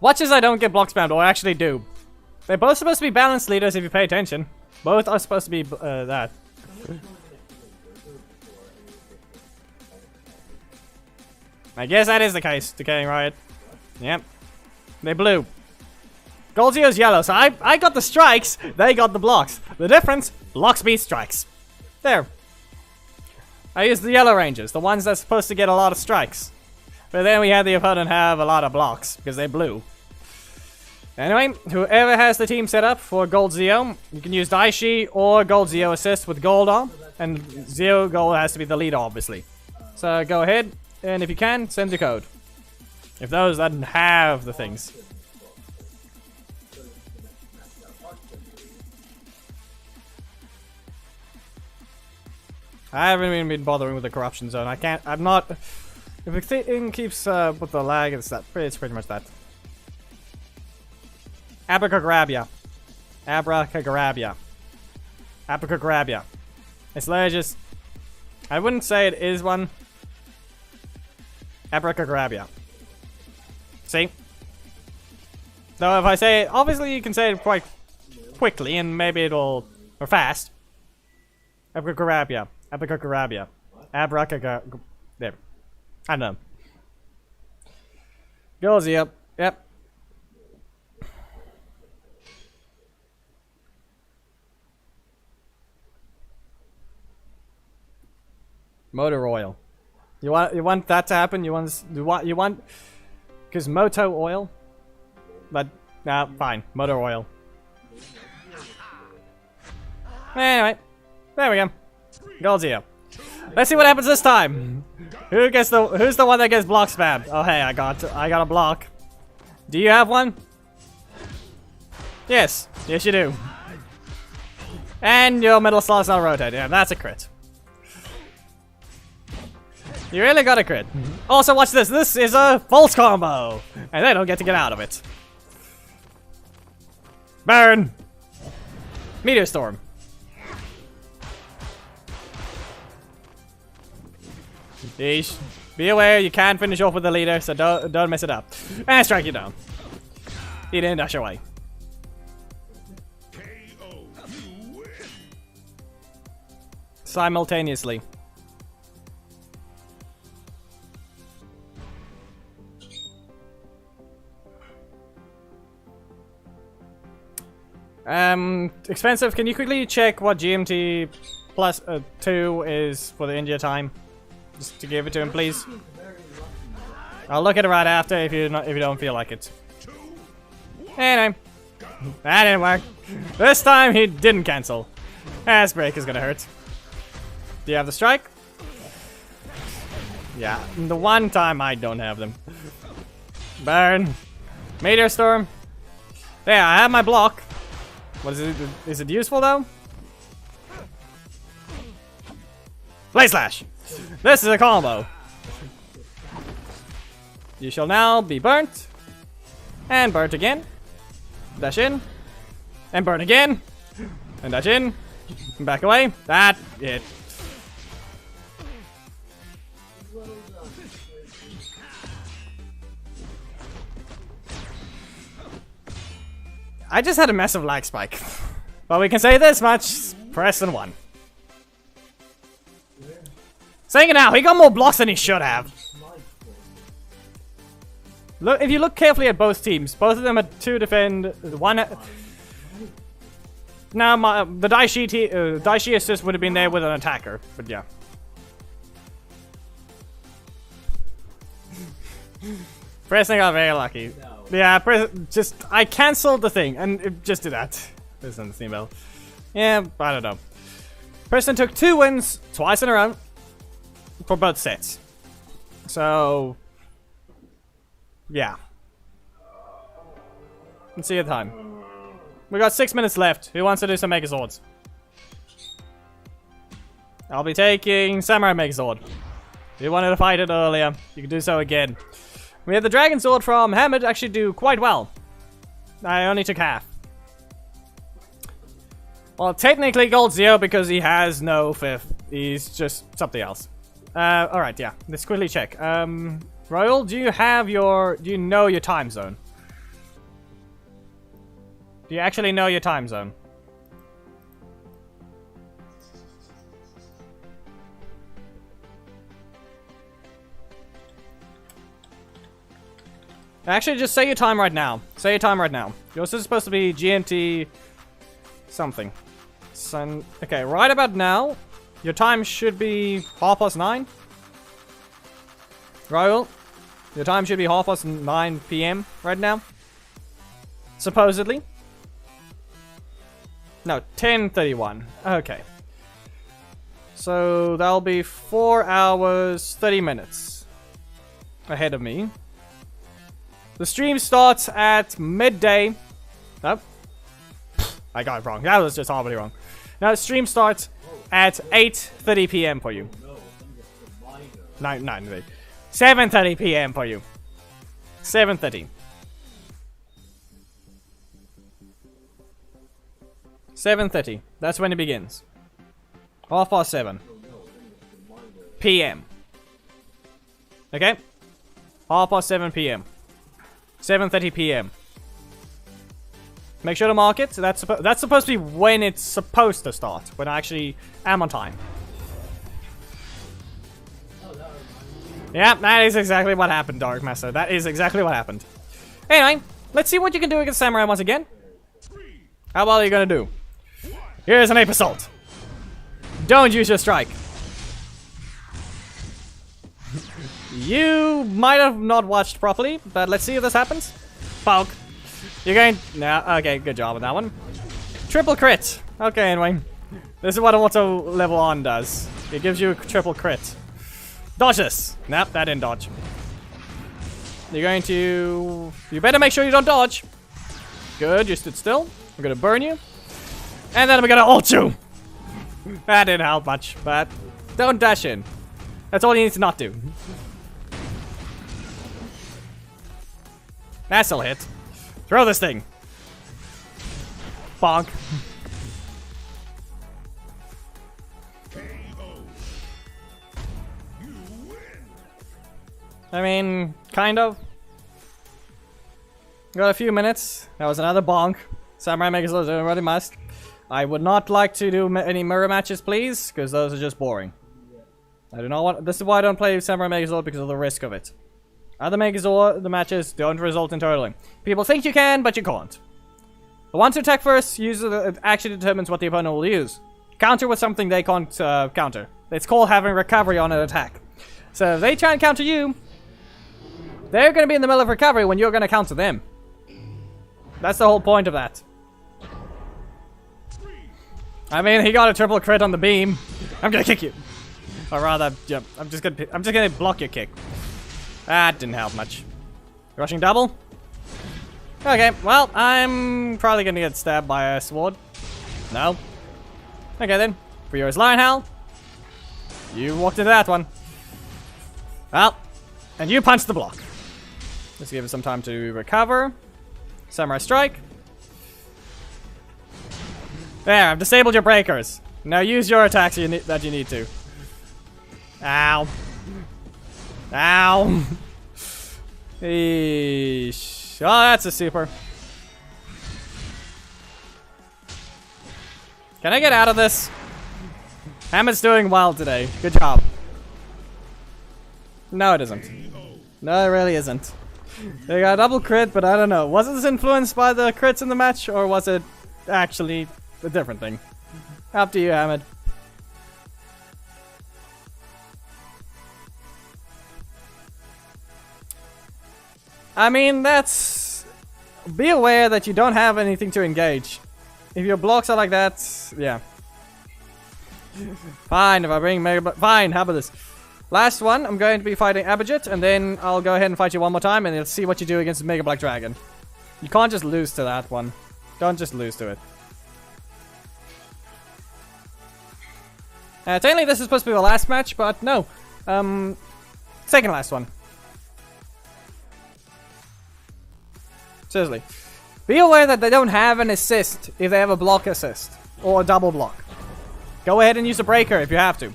Watch as I don't get block spammed, or I actually do. They're both supposed to be balanced leaders if you pay attention. Both are supposed to be that. I guess that is the case, Decaying Riot. Yep. They blue. Gold Zero's yellow, so I got the strikes, they got the blocks. The difference, blocks beat strikes. There. I used the yellow rangers, the ones that's supposed to get a lot of strikes. But then we had the opponent have a lot of blocks, because they blue. Anyway, whoever has the team set up for Gold Zeo, you can use Daishi or Gold Zeo assist with gold on. And Zeo gold has to be the leader, obviously. So go ahead, and if you can, send the code. If those doesn't have the things. I haven't even been bothering with the corruption zone. I'm not. If the thing keeps with the lag, it's pretty much that. Abracadabra. Abracadabra. Abracadabra. It's literally just. I wouldn't say it is one. Abracadabra. See? Though if I say it, obviously you can say it quite quickly and maybe it'll. Or fast. Abracadabra. Abracadabra. Abracadabra. There. I don't know. Goes, yep. Yep. Motor oil. You want that to happen? You want because moto oil? But nah, fine. Motor oil. Anyway. There we go. Gold Zeo. Let's see what happens this time. Who's the one that gets block spammed? Oh hey, I got a block. Do you have one? Yes. Yes you do. And your middle slot's not rotated. Yeah, that's a crit. You really got a crit. Also watch this. This is a false combo. And they don't get to get out of it. Burn. Meteor Storm. Yeesh. Be aware, you can finish off with the leader, so don't mess it up. And strike you down. He didn't dash away. KO, you win. Simultaneously. Expensive, can you quickly check what GMT plus 2 is for the India time? Just to give it to him, please. I'll look at it right after if you don't feel like it. Anyway, that didn't work. This time he didn't cancel. Ass break is gonna hurt. Do you have the strike? Yeah, the one time I don't have them. Burn. Meteor Storm. There, I have my block. What is it? Is it useful though? Blade Slash. This is a combo. You shall now be burnt. And burnt again. Dash in. And burn again. And dash in. And back away. That's it. I just had a massive lag spike. But we can say this much. Preston won. Saying it now, he got more blocks than he should have. Look, if you look carefully at both teams, both of them had 2 defend, one... Now, the Daishi assist would have been there with an attacker, but yeah. Pressing got very lucky. No. Yeah, I cancelled the thing, and it just did that. This is the steam bell. Yeah, I don't know. Preston took 2 wins, twice in a row, for both sets. So... yeah. Let's see the time. We got 6 minutes left. Who wants to do some Megazords? I'll be taking Samurai Megazord. If you wanted to fight it earlier, you can do so again. We had the Dragon Sword from Hamid actually do quite well. I only took half. Well, technically Gold Zero because he has no 5th. He's just something else. Alright, yeah. Let's quickly check. Royal, do you know your time zone? Do you actually know your time zone? Actually, just say your time right now. Say your time right now. Yours is supposed to be GMT something. Okay, right about now, your time should be 9:30. Royal, your time should be 9:30 PM right now. Supposedly. No, 10:31. Okay. So that'll be 4 hours, 30 minutes ahead of me. The stream starts at midday. Nope. I got it wrong. That was just horribly wrong. Now the stream starts at 8:30 PM for you. 7:30 PM for you. 7:30. 7:30. That's when it begins. 7:30 PM. Okay? 7:30 PM. 7:30 PM. Make sure to mark it. So that's supposed to be when it's supposed to start. When I actually am on time. Yeah, that is exactly what happened, Dark Master. That is exactly what happened. Anyway, let's see what you can do against Samurai once again. How well are you gonna do? Here's an Ape Assault. Don't use your strike. You might have not watched properly, but let's see if this happens. Poke. You're going... No, okay, good job on that one. Triple crit. Okay, anyway. This is what Auto Level On does. It gives you a triple crit. Dodge this. Nope, that didn't dodge. You're going to... You better make sure you don't dodge. Good, you stood still. I'm gonna burn you. And then I'm gonna ult you. That didn't help much, but... Don't dash in. That's all you need to not do. That'll hit. Throw this thing. Bonk. I mean, kind of. Got a few minutes. That was another bonk. Samurai Megazord already must. I would not like to do any mirror matches, please, because those are just boring. I do not want. This is why I don't play Samurai Megazord, because of the risk of it. Other Megazord, the matches don't result in turtling. People think you can, but you can't. The one to attack first actually determines what the opponent will use. Counter with something they can't counter. It's called having recovery on an attack. So if they try and counter you, they're going to be in the middle of recovery when you're going to counter them. That's the whole point of that. I mean, he got a triple crit on the beam. I'm going to kick you. Or rather, yeah, I'm just going to block your kick. That didn't help much. Rushing double? Okay, well, I'm probably gonna get stabbed by a sword. No. Okay then. For yours, Lion Howl. You walked into that one. Well, and you punched the block. Let's give it some time to recover. Samurai Strike. There, I've disabled your breakers. Now use your attacks that you need to. Ow. Ow. Eesh. Oh, that's a super. Can I get out of this? Hammett's doing well today. Good job. No, it isn't. No, it really isn't. They got a double crit, but I don't know. Was this influenced by the crits in the match, or was it actually a different thing? Up to you, Ahmed. I mean, that's... Be aware that you don't have anything to engage. If your blocks are like that, yeah. Fine, if I bring Mega... Fine, how about this? Last one, I'm going to be fighting Abhijit, and then I'll go ahead and fight you one more time, and let's see what you do against Mega Black Dragon. You can't just lose to that one. Don't just lose to it. Technically, this is supposed to be the last match, but no. Second last one. Seriously. Be aware that they don't have an assist if they have a block assist. Or a double block. Go ahead and use a breaker if you have to.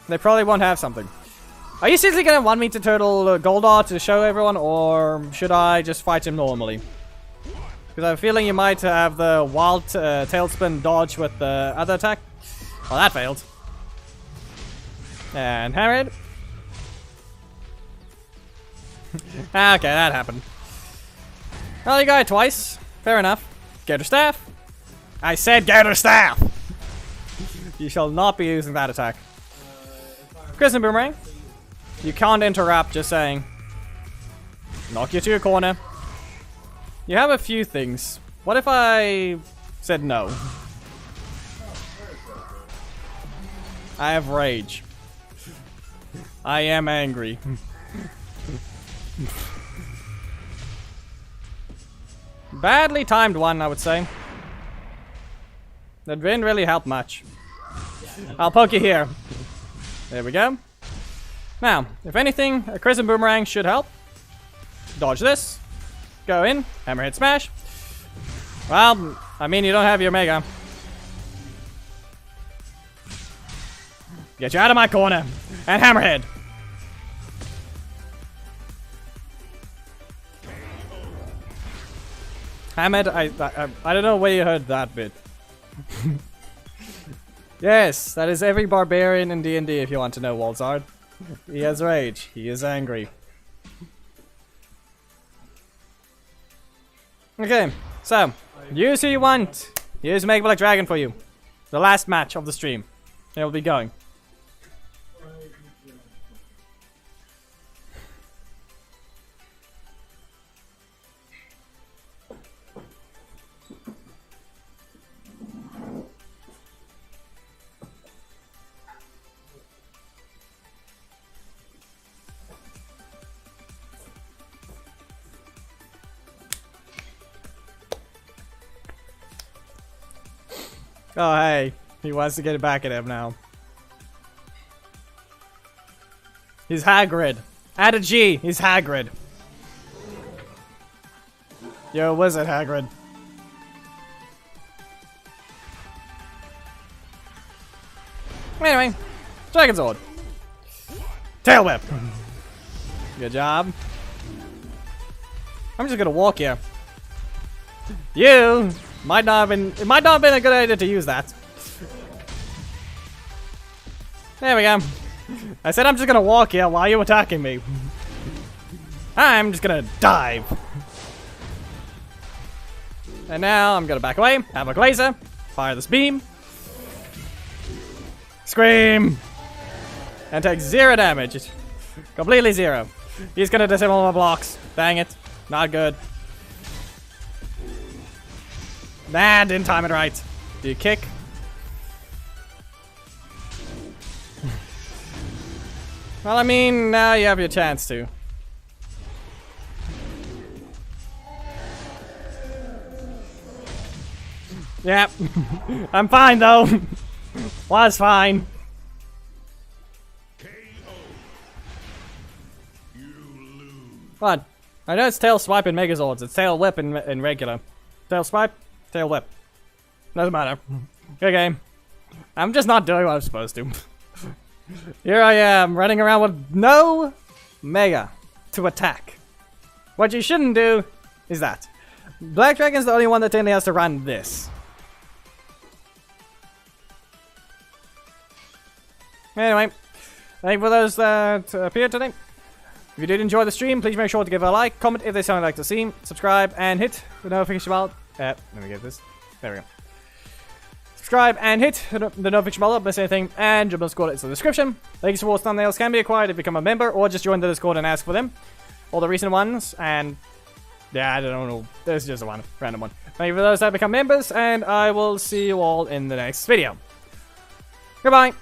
They probably won't have something. Are you seriously gonna want me to turtle Goldar to show everyone, or should I just fight him normally? Because I have a feeling you might have the wild tailspin dodge with the other attack. Well, that failed. And Harried. Okay, that happened. Well, you got it twice. Fair enough. Gator Staff. I said Gator Staff! You shall not be using that attack. Crimson Boomerang. You can't interrupt, just saying. Knock you to your corner. You have a few things. What if I said no? I have rage. I am angry. Badly timed one, I would say. That didn't really help much. I'll poke you here. There we go. Now, if anything, a Crimson Boomerang should help. Dodge this. Go in. Hammerhead Smash. Well, I mean, you don't have your Mega. Get you out of my corner. And Hammerhead. Hammered, I don't know where you heard that bit. Yes, that is every barbarian in D&D if you want to know, Walzard. He has rage. He is angry. Okay, so, use who you want. Here's Mega Black Dragon for you. The last match of the stream. It will be going. Oh, hey. He wants to get it back at him now. He's Hagrid. Add a G. He's Hagrid. You're a wizard, Hagrid. Anyway. Dragon Sword. Tail Whip. Good job. I'm just gonna walk here. You might not have been. It might not have been a good idea to use that. There we go. I said I'm just gonna walk here while you're attacking me. I'm just gonna dive. And now I'm gonna back away, have a laser, fire this beam, scream, and take 0 damage. Completely 0. He's gonna disable my blocks. Dang it. Not good. Nah, didn't time it right. Do you kick? Well, I mean, now you have your chance to. Yep. I'm fine, though. Was fine. What? I know it's Tail Swipe in Megazords. It's Tail Whip in regular. Tail Swipe, Tail Whip. Doesn't matter. Good game. I'm just not doing what I'm supposed to. Here I am, running around with no Mega to attack. What you shouldn't do is that. Black Dragon's the only one that technically has to run this. Anyway, Thank you for those that appeared today. If you did enjoy the stream, please make sure to give it a like, comment if there's something you'd like to see, subscribe, and hit the notification bell. Let me get this. There we go. Subscribe and hit the notification bell if miss anything, and jump on Discord is in the description. Legacy Sports thumbnails can be acquired if you become a member, or just join the Discord and ask for them. All the recent ones, and yeah, I don't know. There's just a random one. Thank you for those that become members, and I will see you all in the next video. Goodbye.